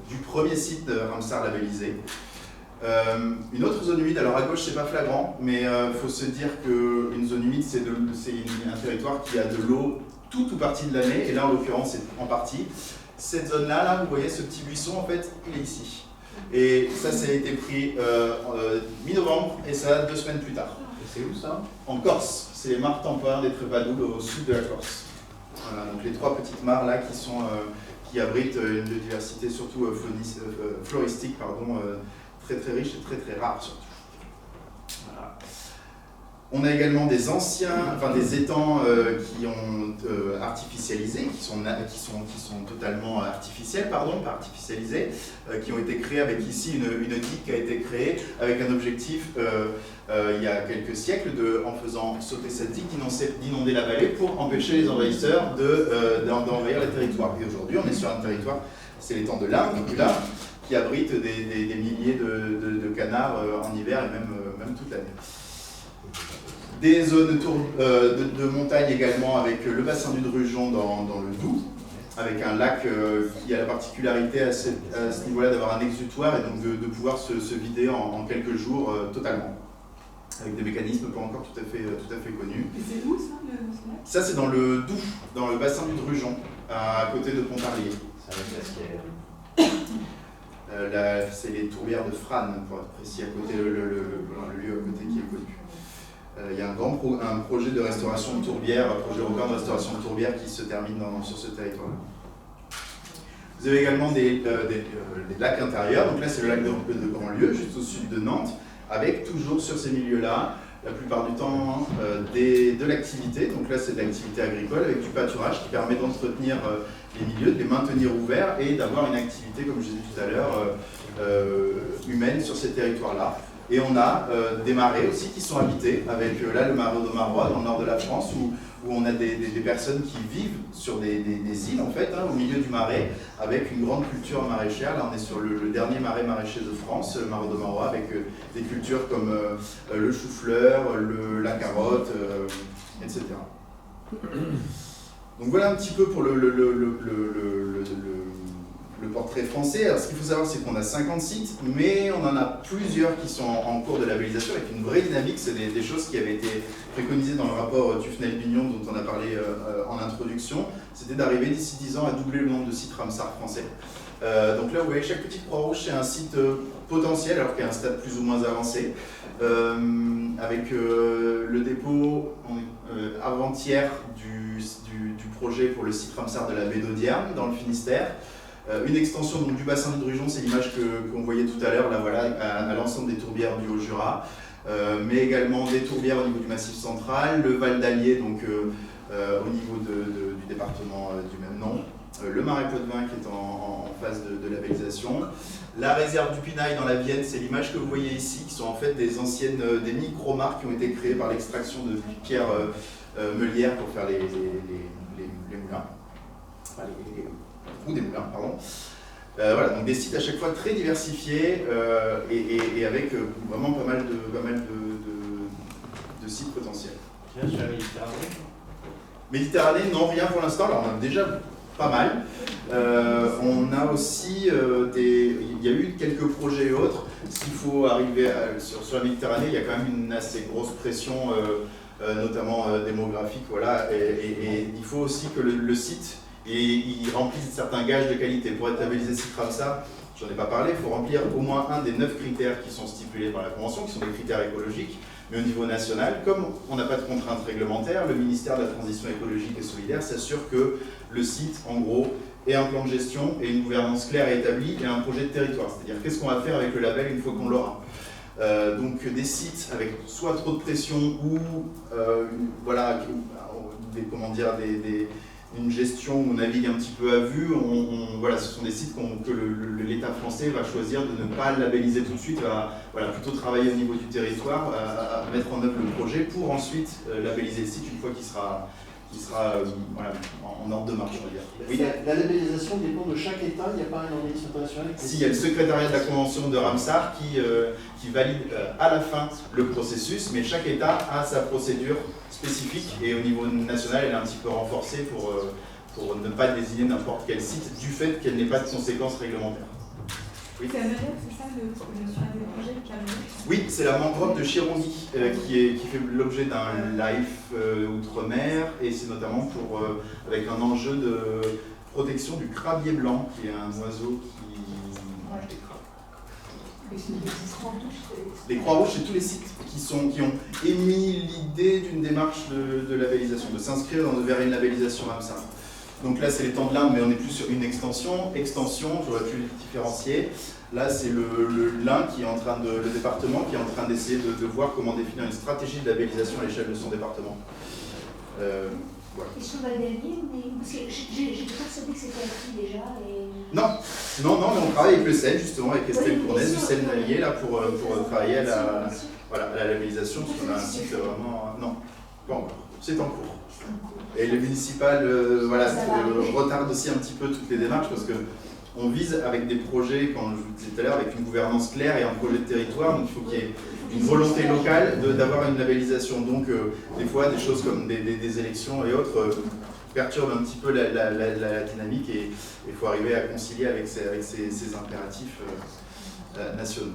du premier site de Ramsar labellisé. Une autre zone humide, alors à gauche c'est pas flagrant, mais il faut se dire qu'une zone humide c'est un territoire qui a de l'eau toute ou partie de l'année, et là en l'occurrence c'est en partie. Cette zone-là, vous voyez ce petit buisson, en fait, il est ici. Et ça a été pris mi-novembre, et ça 2 semaines plus tard. Et c'est où ça? En Corse, c'est les mares temporaires des Trépadoules au sud de la Corse. Voilà, donc les 3 petites mares là qui abritent une biodiversité surtout floristique, très très riche et très très rare surtout. Voilà. On a également des des étangs qui ont artificialisé, qui sont totalement artificiels, pas artificialisés, qui ont été créés avec ici une digue qui a été créée avec un objectif il y a quelques siècles en faisant sauter cette digue, d'inonder la vallée pour empêcher les envahisseurs d'envahir les territoires. Et aujourd'hui, on est sur un territoire, c'est l'étang de l'Inde, là, qui abrite des milliers de canards en hiver et même toute l'année. Des zones de montagne également avec le bassin du Drugeon dans le Doubs, avec un lac qui a la particularité à ce niveau-là d'avoir un exutoire et donc de pouvoir se vider en quelques jours totalement, avec des mécanismes pas encore tout à fait connus. Et c'est où ça, le lac? Ça c'est dans le Doubs, dans le bassin du Drugeon, à côté de Pontarlier. C'est un glaciaire. C'est les tourbières de Frane, pour être précis, à côté, le lieu à côté qui est connu. Il y a un projet de restauration de tourbières, un projet européen de restauration de tourbières qui se termine sur ce territoire-là. Vous avez également des lacs intérieurs, donc là c'est le lac de Grandlieu, juste au sud de Nantes, avec toujours sur ces milieux-là, la plupart du temps, de l'activité. Donc là c'est de l'activité agricole avec du pâturage qui permet d'entretenir les milieux, de les maintenir ouverts et d'avoir une activité, comme je disais tout à l'heure, humaine sur ces territoires-là. Et on a des marais aussi qui sont habités, avec là le marais d'Aumarois dans le nord de la France, où où on a des personnes qui vivent sur des îles, en fait, au milieu du marais, avec une grande culture maraîchère. Là, on est sur le dernier marais maraîcher de France, le marais de Marois, avec des cultures comme le chou-fleur, la carotte, etc. Donc voilà un petit peu pour le portrait français. Alors ce qu'il faut savoir, c'est qu'on a 50 sites, mais on en a plusieurs qui sont en cours de labellisation avec une vraie dynamique. C'est des choses qui avaient été préconisées dans le rapport Tufnel-Bignon dont on a parlé en introduction. C'était d'arriver d'ici 10 ans à doubler le nombre de sites Ramsar français. Donc là, vous voyez, chaque petite croix rouge, c'est un site potentiel, alors qu'il y a un stade plus ou moins avancé. Avec le dépôt avant-hier du projet pour le site Ramsar de la baie d'Audierne, dans le Finistère. Une extension donc, du bassin du Drugeon, c'est l'image qu'on voyait tout à l'heure, là voilà, à l'ensemble des tourbières du Haut-Jura, mais également des tourbières au niveau du Massif central, le Val d'Allier, donc au niveau du département du même nom, le Marais Poitevin qui est en phase de labellisation, la réserve du Pinail dans la Vienne, c'est l'image que vous voyez ici, qui sont en fait des micro-marques qui ont été créées par l'extraction de pierres meulières pour faire les moulins. Enfin, ou des moulins, pardon. Voilà, donc des sites à chaque fois très diversifiés et avec vraiment pas mal de sites potentiels. Tiens, sur la Méditerranée. Méditerranée, non, rien pour l'instant. Alors on a déjà pas mal. On a aussi il y a eu quelques projets et autres. S'il faut arriver sur la Méditerranée, il y a quand même une assez grosse pression, notamment démographique, voilà. Et il faut aussi que le site il remplisse certains gages de qualité. Pour être labellisé site Ramsar, j'en ai pas parlé, il faut remplir au moins un des 9 critères qui sont stipulés par la Convention, qui sont des critères écologiques. Mais au niveau national, comme on n'a pas de contraintes réglementaires, le ministère de la Transition écologique et solidaire s'assure que le site, en gros, ait un plan de gestion et une gouvernance claire et établie et un projet de territoire. C'est-à-dire qu'est-ce qu'on va faire avec le label une fois qu'on l'aura. Donc des sites avec soit trop de pression ou voilà, une gestion où on navigue un petit peu à vue, voilà, ce sont des sites que l'État français va choisir de ne pas labelliser tout de suite, va voilà, plutôt travailler au niveau du territoire, à mettre en œuvre le projet pour ensuite labelliser le site une fois qu'il sera voilà, en ordre de marche, on va dire. Oui. La labellisation dépend de chaque État, il n'y a pas un organisme international. Si, il y a le secrétariat de la Convention de Ramsar qui valide à la fin le processus, mais chaque État a sa procédure spécifique et au niveau national, elle est un petit peu renforcée pour ne pas désigner n'importe quel site du fait qu'elle n'ait pas de conséquences réglementaires. Oui. C'est à Madère, c'est ça, sur un des projets de Cameroun? Oui, c'est la mangrove de Chirongi qui fait l'objet d'un life outre-mer et c'est notamment avec un enjeu de protection du crabier blanc qui est un oiseau qui mange des crabes. Les Croix-Rouges, c'est tous les sites qui ont émis l'idée d'une démarche de labellisation, de s'inscrire vers une labellisation Ramsar. Donc là, c'est les temps de l'Inde, mais on n'est plus sur une extension. Extension, j'aurais pu le différencier. Là, c'est l'Ain qui est en train le département qui est en train d'essayer de voir comment définir une stratégie de labellisation à l'échelle de son département. Voilà. Et sur Val d'Allier, parce que j'ai persuadé que c'était acquis déjà. Non, mais on travaille avec le CEL, justement, avec Estelle Cournez du CEL d'Allier, là, pour travailler à la labellisation, parce qu'on a un site vraiment... Non, pas encore. C'est en cours. Et le municipal retarde aussi un petit peu toutes les démarches parce qu'on vise avec des projets, comme je vous disais tout à l'heure, avec une gouvernance claire et un projet de territoire. Donc il faut qu'il y ait une volonté locale d'avoir une labellisation. Donc des fois, des choses comme des élections et autres perturbent un petit peu la dynamique et il faut arriver à concilier avec ces impératifs nationaux.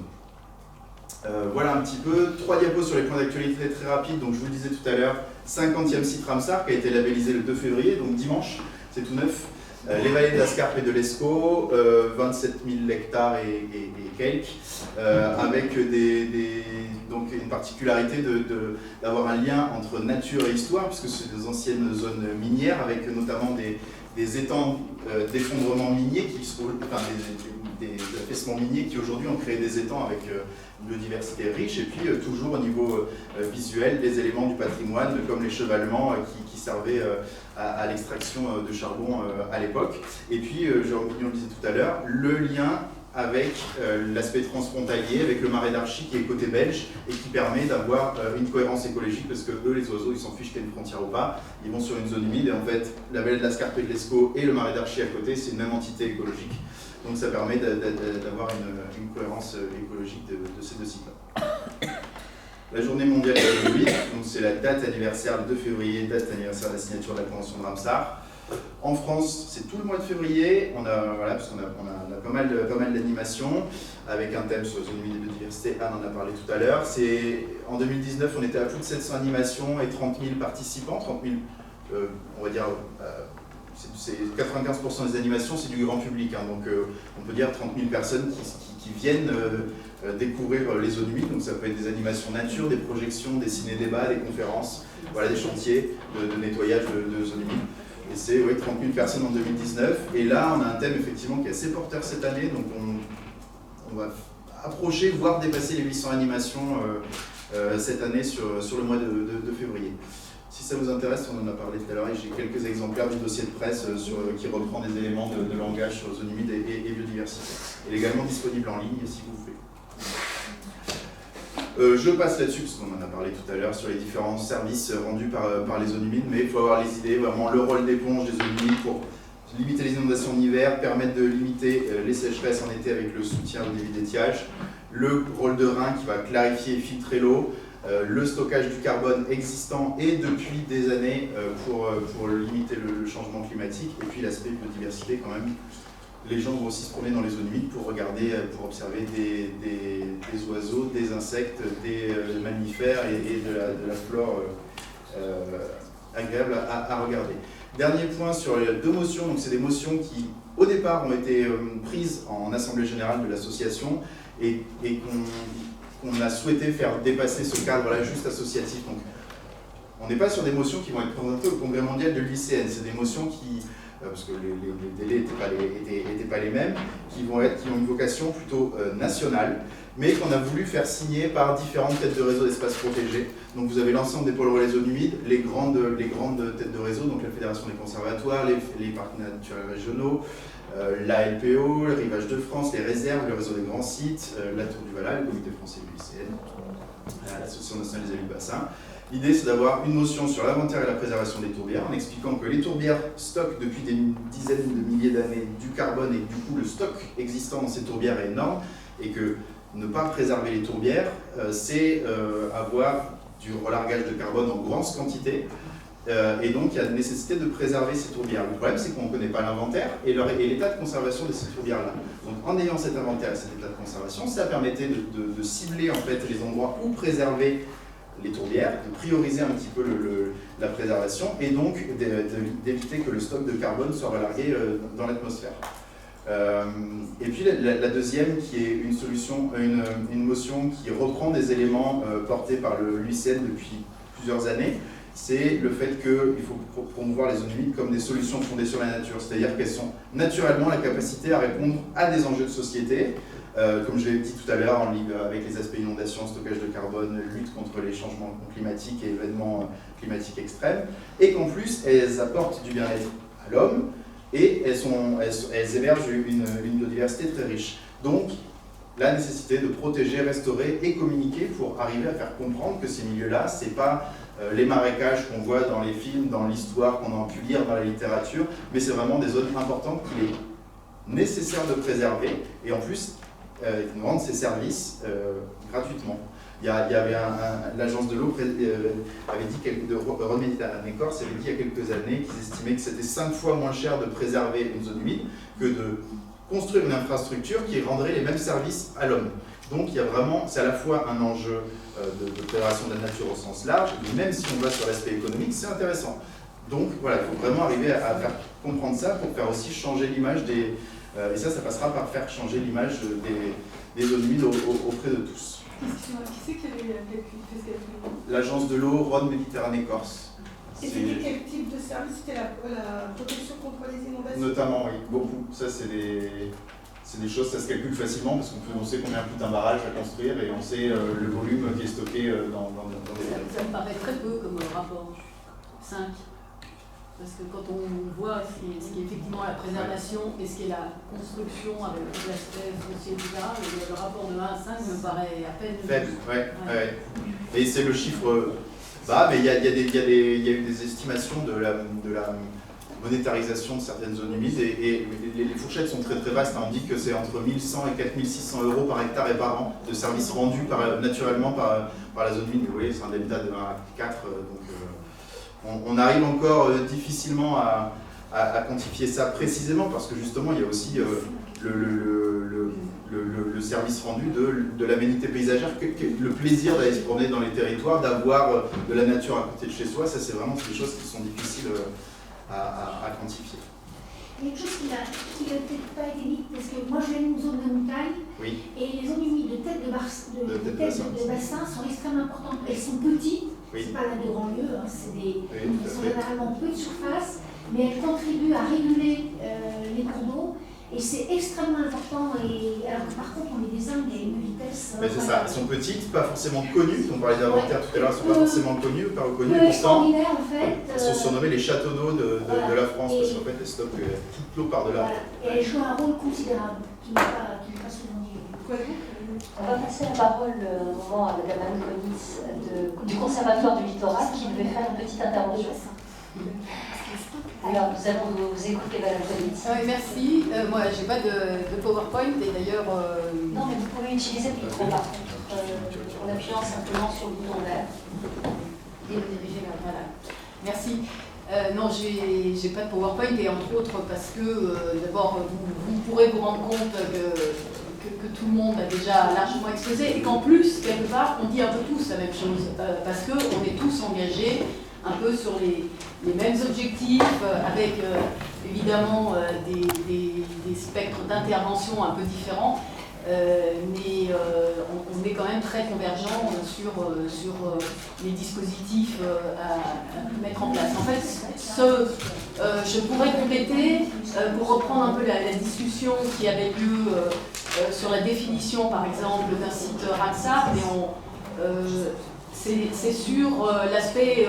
Voilà un petit peu, 3 diapos sur les points d'actualité très rapides. Donc je vous le disais tout à l'heure, 50e site Ramsar qui a été labellisé le 2 février, donc dimanche, c'est tout neuf. Les vallées de la Scarpe et de l'Escaut, 27 000 hectares et quelques, avec donc une particularité d'avoir un lien entre nature et histoire, puisque c'est des anciennes zones minières, avec notamment des étangs d'effondrement minier, des affaissements miniers qui aujourd'hui ont créé des étangs avec une biodiversité riche, et puis toujours au niveau visuel, des éléments du patrimoine, comme les chevalements qui servaient à l'extraction de charbon à l'époque. Et puis, on le disait tout à l'heure, le lien avec l'aspect transfrontalier, avec le marais d'Archy qui est côté belge et qui permet d'avoir une cohérence écologique parce que eux, les oiseaux, ils s'en fichent qu'il y ait une frontière ou pas, ils vont sur une zone humide et en fait, la vallée de la Scarpe et de l'Escaut et le marais d'Archy à côté, c'est une même entité écologique. Donc ça permet d'avoir une cohérence écologique de ces deux sites-là. La journée mondiale de l'Inuit, donc c'est la date anniversaire, le 2 février, date anniversaire de la signature de la Convention de Ramsar. En France, c'est tout le mois de février, parce qu'on a pas mal d'animations, avec un thème sur les zones humides et biodiversité, Anne en a parlé tout à l'heure. En 2019, on était à plus de 700 animations et 30 000 participants, 30 000, on va dire, 95% des animations, c'est du grand public, hein, donc on peut dire 30 000 personnes qui viennent découvrir les zones humides, donc ça peut être des animations nature, des projections, des ciné-débats, des conférences, voilà, des chantiers de nettoyage de zones humides. Et c'est 30 000 personnes en 2019. Et là, on a un thème effectivement qui est assez porteur cette année, donc on va approcher, voire dépasser les 800 animations cette année sur le mois de février. Si ça vous intéresse, on en a parlé tout à l'heure, et j'ai quelques exemplaires du dossier de presse qui reprend des éléments de langage sur zones humides et biodiversité. Il est également disponible en ligne si vous voulez. Je passe là-dessus, parce qu'on en a parlé tout à l'heure, sur les différents services rendus par les zones humides, mais il faut avoir les idées, vraiment le rôle d'éponge des zones humides pour limiter les inondations en hiver, permettre de limiter les sécheresses en été avec le soutien au débit d'étiage, le rôle de rein qui va clarifier et filtrer l'eau, le stockage du carbone existant et depuis des années pour limiter le changement climatique, et puis l'aspect biodiversité quand même. Les gens vont aussi se promener dans les zones humides pour regarder, pour observer des oiseaux, des insectes, des mammifères et de la flore agréable à regarder. Dernier point sur les deux motions, donc c'est des motions qui au départ ont été prises en assemblée générale de l'association et qu'on a souhaité faire dépasser ce cadre-là juste associatif. Donc, on n'est pas sur des motions qui vont être présentées au Congrès mondial de l'UICN, c'est des motions qui, parce que les délais n'étaient pas les mêmes, qui ont une vocation plutôt nationale, mais qu'on a voulu faire signer par différentes têtes de réseau d'espaces protégés. Donc vous avez l'ensemble des pôles relais zones humides, les grandes têtes de réseau, donc la Fédération des conservatoires, les parcs naturels régionaux, la LPO, le Rivage de France, les réserves, le réseau des grands sites, la Tour du Valais, le Comité français de l'UICN, l'Association nationale des élus de bassin. L'idée, c'est d'avoir une motion sur l'inventaire et la préservation des tourbières, en expliquant que les tourbières stockent depuis des dizaines de milliers d'années du carbone et que du coup le stock existant dans ces tourbières est énorme, et que ne pas préserver les tourbières, c'est avoir du relargage de carbone en grande quantité, et donc il y a nécessité de préserver ces tourbières. Le problème, c'est qu'on ne connaît pas l'inventaire et l'état de conservation de ces tourbières-là. Donc en ayant cet inventaire et cet état de conservation, ça permettait de cibler en fait les endroits où préserver les tourbières, de prioriser un petit peu la préservation et donc d'éviter que le stock de carbone soit relargué dans l'atmosphère. Et puis la deuxième qui est une motion qui reprend des éléments portés par l'UICN depuis plusieurs années, c'est le fait qu'il faut promouvoir les zones humides comme des solutions fondées sur la nature, c'est-à-dire qu'elles sont naturellement la capacité à répondre à des enjeux de société, comme je l'ai dit tout à l'heure, en lien avec les aspects inondation, stockage de carbone, lutte contre les changements climatiques et événements climatiques extrêmes, et qu'en plus elles apportent du bien-être à l'homme et elles hébergent une biodiversité très riche. Donc la nécessité de protéger, restaurer et communiquer pour arriver à faire comprendre que ces milieux-là, c'est pas les marécages qu'on voit dans les films, dans l'histoire qu'on a pu lire dans la littérature, mais c'est vraiment des zones importantes qu'il est nécessaire de préserver et en plus nous rendent ces services gratuitement. Il y avait l'agence de l'eau avait dit de Rhône Méditerranée Corse avait dit il y a quelques années qu'ils estimaient que c'était 5 fois moins cher de préserver une zone humide que de construire une infrastructure qui rendrait les mêmes services à l'homme. Donc il y a vraiment, c'est à la fois un enjeu de préservation de la nature au sens large, mais même si on va sur l'aspect économique, c'est intéressant. Donc voilà, il faut vraiment arriver à faire comprendre ça pour faire aussi changer l'image des... et ça passera par faire changer l'image des zones humides auprès de tous. Qui c'est qui avait fait cette réunion ? L'agence de l'eau Rhône Méditerranée Corse. Et c'était quel type de service? C'était la protection contre les inondations? Notamment, oui, beaucoup. Ça, c'est des choses, ça se calcule facilement parce qu'on sait combien coûte un barrage à construire et on sait le volume qui est stocké dans des... Ça me paraît très peu comme rapport. 5. Parce que quand on voit ce qui est effectivement la préservation et ce qui est la construction avec l'aspect foncier, etc., le rapport de 1 à 5 me paraît à peine faible. Ouais. Et c'est le chiffre bas, mais il y a eu des estimations de la monétarisation de certaines zones humides et les fourchettes sont très très vastes. On dit que c'est entre 1100 et 4600 euros par hectare et par an de services rendus naturellement par la zone humide. Vous voyez, c'est un delta de 1 à 4, donc on arrive encore difficilement à quantifier ça précisément parce que justement il y a aussi le service rendu de l'aménité paysagère, le plaisir d'aller se promener dans les territoires, d'avoir de la nature à côté de chez soi. Ça, c'est vraiment des choses qui sont difficiles à quantifier. Il y a une chose qui n'a peut-être pas été dite, parce que moi je viens d'une zone de montagne, oui. Et les zones humides de tête de bassin sont extrêmement importantes. Elles sont petites, oui. C'est pas là de grands lieux, hein, elles sont généralement peu de surface, mais elles contribuent à réguler les cours d'eau. Et c'est extrêmement important, alors que par contre on met des algues à une vitesse... Mais c'est ça, elles sont petites, pas forcément connues, on parlait d'inventaire tout à l'heure, elles ne sont pas forcément connues, pas reconnues, et pourtant en fait, elles sont surnommées les châteaux d'eau de la France, parce qu'en fait elles stockent toute l'eau par-delà. Voilà. Et elles jouent un rôle considérable, qui n'est pas souvent dit. On va passer la parole au moment à Mme Anne Conis du Conservatoire du Littoral, qui devait faire une petite intervention. Alors, nous allons vous écouter, Mme Conis. Oui, merci. Moi, je n'ai pas de PowerPoint et d'ailleurs... Non, mais vous pouvez utiliser le micro, par contre, en appuyant simplement sur le bouton vert. Et le diriger vers... Voilà. Merci. Non, j'ai pas de PowerPoint et entre autres parce que, d'abord, vous pourrez vous rendre compte que tout le monde a déjà largement exposé et qu'en plus, quelque part, on dit un peu tous la même chose parce qu'on est tous engagés un peu sur les mêmes objectifs, avec évidemment des spectres d'intervention un peu différents, mais on est quand même très convergents sur les dispositifs à mettre en place. En fait, je pourrais compléter, pour reprendre un peu la discussion qui avait lieu sur la définition, par exemple, d'un site Ramsar, mais c'est sur l'aspect,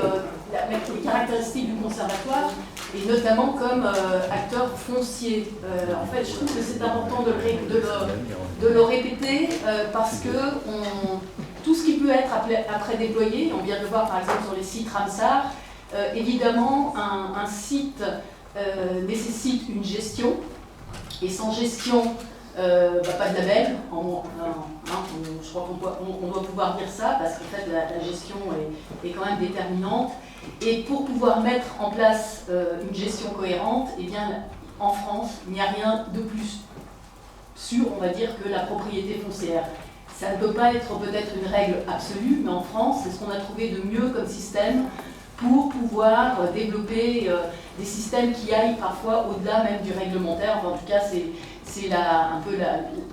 les caractéristiques du conservatoire, et notamment comme acteur foncier. En fait, je trouve que c'est important de le répéter parce que tout ce qui peut être après déployé, on vient de le voir par exemple sur les sites Ramsar, évidemment, un site nécessite une gestion, et sans gestion, pas de label, je crois qu'on doit pouvoir dire ça parce qu'en fait la gestion est quand même déterminante et pour pouvoir mettre en place une gestion cohérente, eh bien en France il n'y a rien de plus sûr, on va dire, que la propriété foncière. Ça ne peut pas être peut-être une règle absolue, mais en France c'est ce qu'on a trouvé de mieux comme système pour pouvoir développer des systèmes qui aillent parfois au-delà même du réglementaire. Enfin, en tout cas, c'est un peu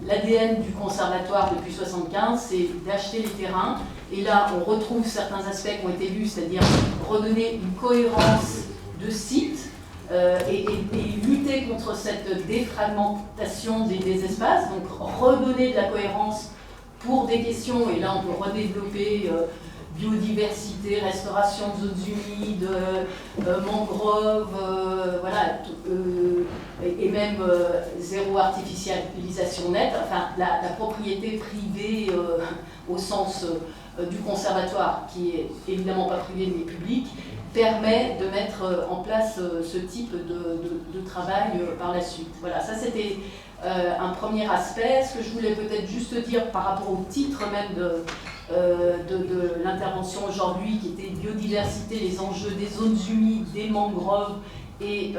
l'ADN du conservatoire depuis 1975, c'est d'acheter les terrains. Et là, on retrouve certains aspects qui ont été vus, c'est-à-dire redonner une cohérence de site et lutter contre cette défragmentation des espaces, donc redonner de la cohérence pour des questions, et là on peut redévelopper biodiversité, restauration de zones humides, mangroves, voilà, et même zéro artificialisation nette, enfin la propriété privée au sens du conservatoire, qui est évidemment pas privé mais public, permet de mettre en place ce type de travail par la suite. Voilà, ça c'était un premier aspect. Ce que je voulais peut-être juste dire par rapport au titre même de l'intervention aujourd'hui, qui était biodiversité, les enjeux des zones humides, des mangroves et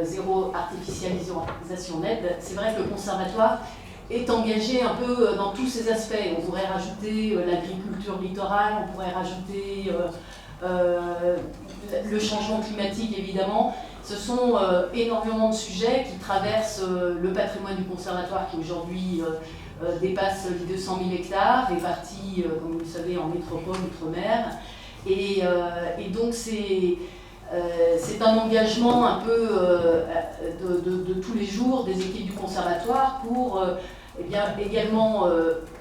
zéro artificialisation nette, c'est vrai que le conservatoire est engagé un peu dans tous ces aspects. On pourrait rajouter l'agriculture littorale, on pourrait rajouter le changement climatique évidemment. Ce sont énormément de sujets qui traversent le patrimoine du conservatoire qui aujourd'hui dépasse les 200 000 hectares, répartis, comme vous le savez, en métropole, outre-mer. Et donc c'est un engagement un peu de tous les jours des équipes du conservatoire pour eh bien, également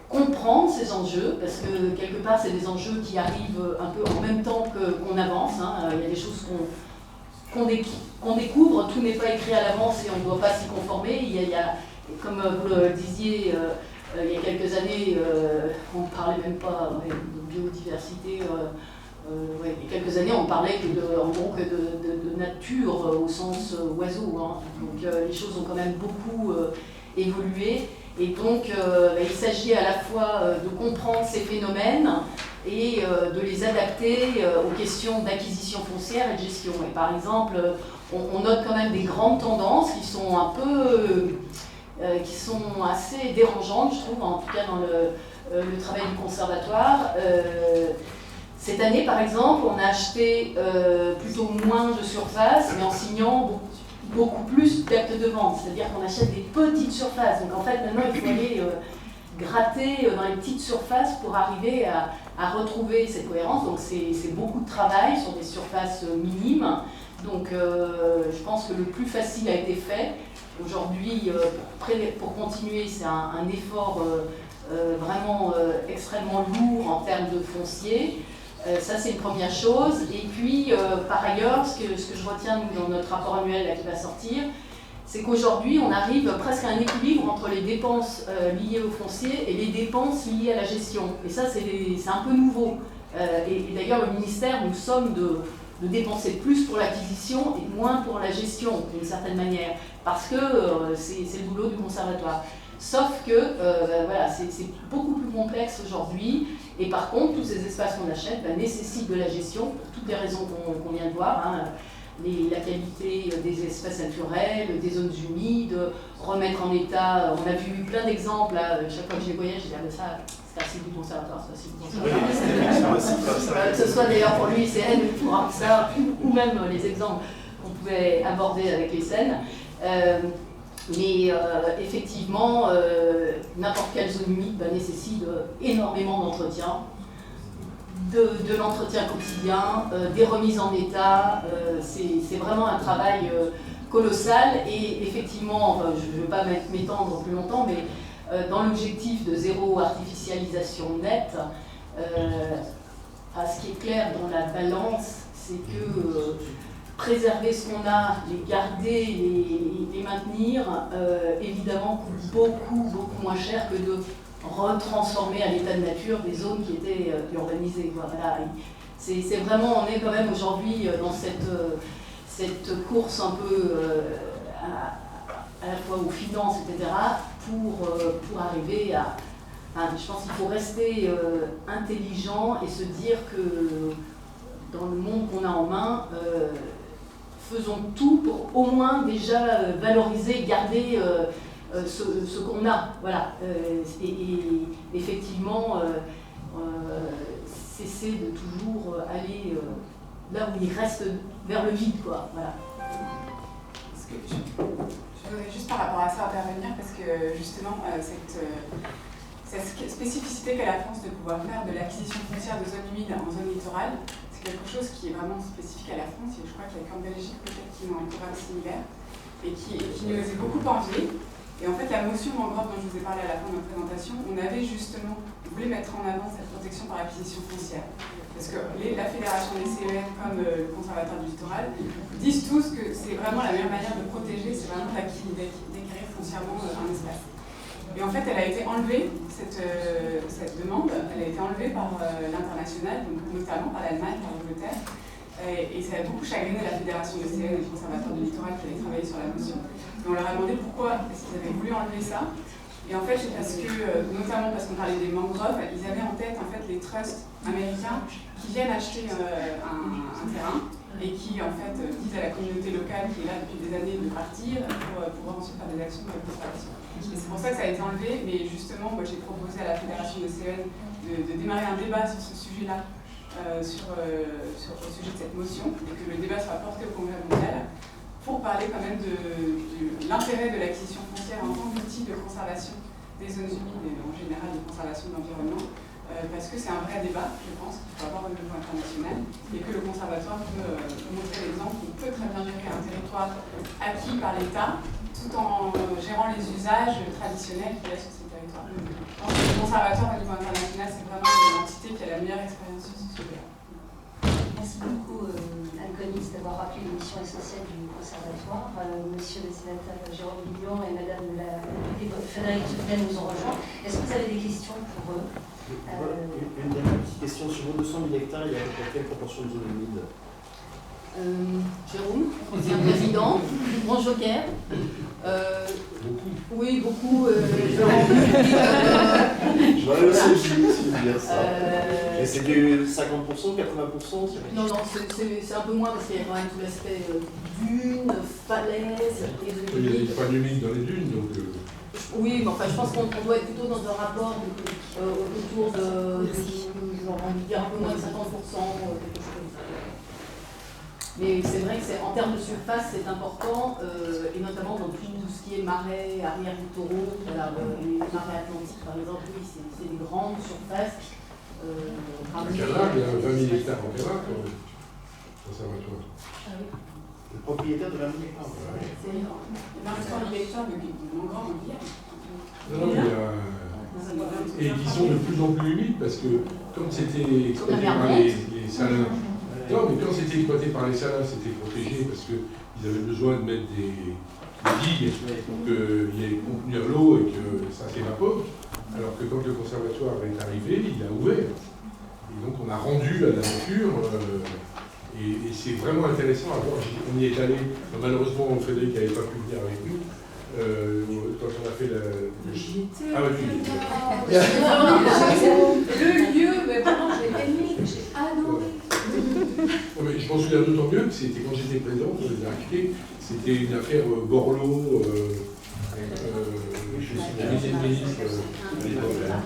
comprendre ces enjeux, parce que quelque part c'est des enjeux qui arrivent un peu en même temps qu'on avance, hein. Il y a des choses qu'on découvre, tout n'est pas écrit à l'avance et on ne doit pas s'y conformer. Il y a, comme vous le disiez, il y a quelques années, on ne parlait même pas de biodiversité. Il y a quelques années, on parlait en gros que de nature au sens oiseau. Hein. Donc les choses ont quand même beaucoup évolué. Et donc, il s'agit à la fois de comprendre ces phénomènes et de les adapter aux questions d'acquisition foncière et de gestion. Et par exemple, on note quand même des grandes tendances qui sont qui sont assez dérangeantes, je trouve, en tout cas dans le travail du conservatoire. Cette année, par exemple, on a acheté plutôt moins de surface, mais en signant beaucoup plus d'actes de vente. C'est-à-dire qu'on achète des petites surfaces. Donc en fait, maintenant, il faut aller gratter dans les petites surfaces pour arriver à retrouver cette cohérence. Donc c'est beaucoup de travail sur des surfaces minimes. Donc je pense que le plus facile a été fait. Aujourd'hui, pour continuer, c'est un effort vraiment extrêmement lourd en termes de foncier. Ça, c'est une première chose. Et puis, par ailleurs, ce que je retiens nous, dans notre rapport annuel là, qui va sortir, c'est qu'aujourd'hui, on arrive presque à un équilibre entre les dépenses liées au foncier et les dépenses liées à la gestion. Et ça, c'est un peu nouveau. Et d'ailleurs, le ministère, nous sommes de dépenser plus pour l'acquisition et moins pour la gestion, d'une certaine manière, parce que c'est le boulot du conservatoire. Sauf que voilà, c'est beaucoup plus complexe aujourd'hui, et par contre, tous ces espaces qu'on achète nécessitent de la gestion, pour toutes les raisons qu'on vient de voir, hein, la qualité des espaces naturels, des zones humides, remettre en état. On a vu plein d'exemples, chaque fois que j'ai voyagé, je disais, ça, c'est assez du conservatoire, c'est assez du conservatoire. Que ce soit d'ailleurs pour l'UICN, pour ça, ou même les exemples qu'on pouvait aborder avec les scènes. Mais effectivement, n'importe quelle zone humide nécessite énormément d'entretien, de l'entretien quotidien, des remises en état. C'est vraiment un travail colossal. Et effectivement, je ne veux pas m'étendre plus longtemps, mais dans l'objectif de zéro artificialisation nette, ce qui est clair dans la balance, c'est que préserver ce qu'on a, les garder, les maintenir, évidemment coûte beaucoup moins cher que de retransformer à l'état de nature des zones qui étaient urbanisées. Voilà. C'est vraiment, on est quand même aujourd'hui dans cette course un peu à la fois aux finances, etc., pour arriver à... je pense qu'il faut rester intelligent et se dire que dans le monde qu'on a en main, faisons tout pour au moins déjà valoriser, garder ce qu'on a. Voilà. Et effectivement, cesser de toujours aller là où il reste vers le vide, quoi. Voilà. Je voudrais juste par rapport à ça intervenir parce que justement, cette spécificité qu'a la France de pouvoir faire de l'acquisition foncière de zones humides en zone littorale, c'est quelque chose qui est vraiment spécifique à la France. Et je crois qu'il y a qu'en Belgique peut-être qui ont un programme similaire et qui nous est beaucoup envié. Et en fait, la motion mangrove dont je vous ai parlé à la fin de notre présentation, on avait justement voulu mettre en avant cette protection par acquisition foncière. Parce que la Fédération des CER, comme le Conservatoire du littoral, disent tous que c'est vraiment la meilleure manière de protéger, c'est vraiment d'acquérir foncièrement un espace. Et en fait, elle a été enlevée, cette demande, elle a été enlevée par l'international, donc notamment par l'Allemagne, par l'Angleterre. Et ça a beaucoup chagriné la Fédération des CER et le Conservatoire du littoral qui avait travaillé sur la motion. Et on leur a demandé pourquoi est-ce qu'ils avaient voulu enlever ça. Et en fait, c'est parce que, notamment parce qu'on parlait des mangroves, ils avaient en tête en fait, les trusts américains qui viennent acheter un terrain et qui en fait disent à la communauté locale qui est là depuis des années de partir pour pouvoir ensuite faire des actions de conservation. Et c'est pour ça que ça a été enlevé, mais justement, moi j'ai proposé à la Fédération des CEN de démarrer un débat sur ce sujet-là, au sujet de cette motion, et que le débat soit porté au Congrès mondial, pour parler quand même de l'intérêt de l'acquisition foncière en tant qu'outil de conservation des zones humides et en général de conservation de l'environnement, parce que c'est un vrai débat, je pense, qu'il faut avoir au niveau international, et que le conservatoire peut montrer l'exemple qu'on peut très bien gérer un territoire acquis par l'État, tout en gérant les usages traditionnels qu'il y a sur ces territoires. Je pense que le conservatoire au niveau international, c'est vraiment l'entité qui a la meilleure expérience sur ce sujet-là. Merci beaucoup Anne-Conis d'avoir rappelé les missions essentielles du conservatoire. Monsieur le sénateur Jérôme Billon et Madame la députée Frédérique Tutel nous ont rejoints. Est-ce que vous avez des questions pour eux? Une dernière petite question. Sur vos 200 000 hectares, il y a à peu près quelle proportion de zones humides? Jérôme, ancien président, grand joker. Oui, beaucoup. Jérôme. Je vais aussi dire ça. Et c'est du 50%, 80%? Non, c'est un peu moins parce qu'il y a quand même tout l'aspect dunes, falaises. Il y a des points humides dans les dunes, donc. Oui, mais enfin, je pense qu'on doit être plutôt dans un rapport autour de genre, on va dire un peu moins de 50%, quelque chose comme ça. Mais c'est vrai que en termes de surface, c'est important, et notamment dans tout ce qui est marais, arrière littoraux, les marais atlantiques par exemple, oui, c'est des grandes surfaces. À Canard, il y a 20 000 hectares en Canard, quand même, conservatoire. Ah oui. Le propriétaire de 20 000 hectares. C'est 20 000 hectares de grand rivière. Non, il y a... Et qui sont de plus en plus humides parce que, comme c'était exploité par les salins. Non, mais quand c'était exploité par les salins, c'était protégé parce qu'ils avaient besoin de mettre des digues pour qu'il y ait contenir l'eau et que ça s'évapore. Alors que quand le conservatoire est arrivé, il a ouvert. Et donc on a rendu à la nature, et c'est vraiment intéressant à voir. On y est allé, malheureusement Frédéric n'avait pas pu venir avec nous. Quand on a fait la... Ah ouais, le lieu, mais vraiment, j'ai aimé, j'ai adoré. Mais je m'en souviens d'autant mieux que c'était quand j'étais président, on les a achetés, c'était une affaire Borloo,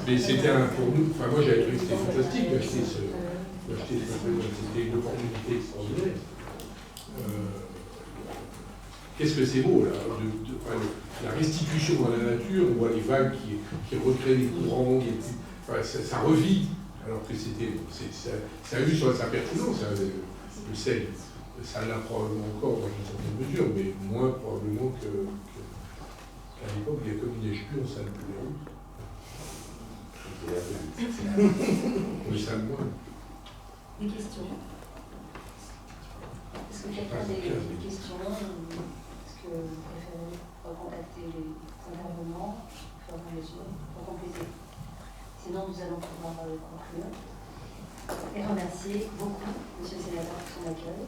mais c'était pour nous, enfin moi j'avais trouvé que c'était fantastique d'acheter c'était une opportunité extraordinaire. Qu'est-ce que c'est beau là, la restitution dans la nature, on voit les vagues qui recréent des courants, ça revit, alors que ça a eu sa pertinence, le sel. Ça l'a probablement encore dans une certaine mesure, mais moins probablement qu'à l'époque, il y a comme une neige plus, on sale plus les routes. On les sale moins. Des questions? Est-ce que quelqu'un a des questions? Est-ce que vous préférez recontacter les intervenants pour compléter? Sinon, nous allons pouvoir conclure. Et remercier beaucoup, Monsieur le Sénateur, pour son accueil.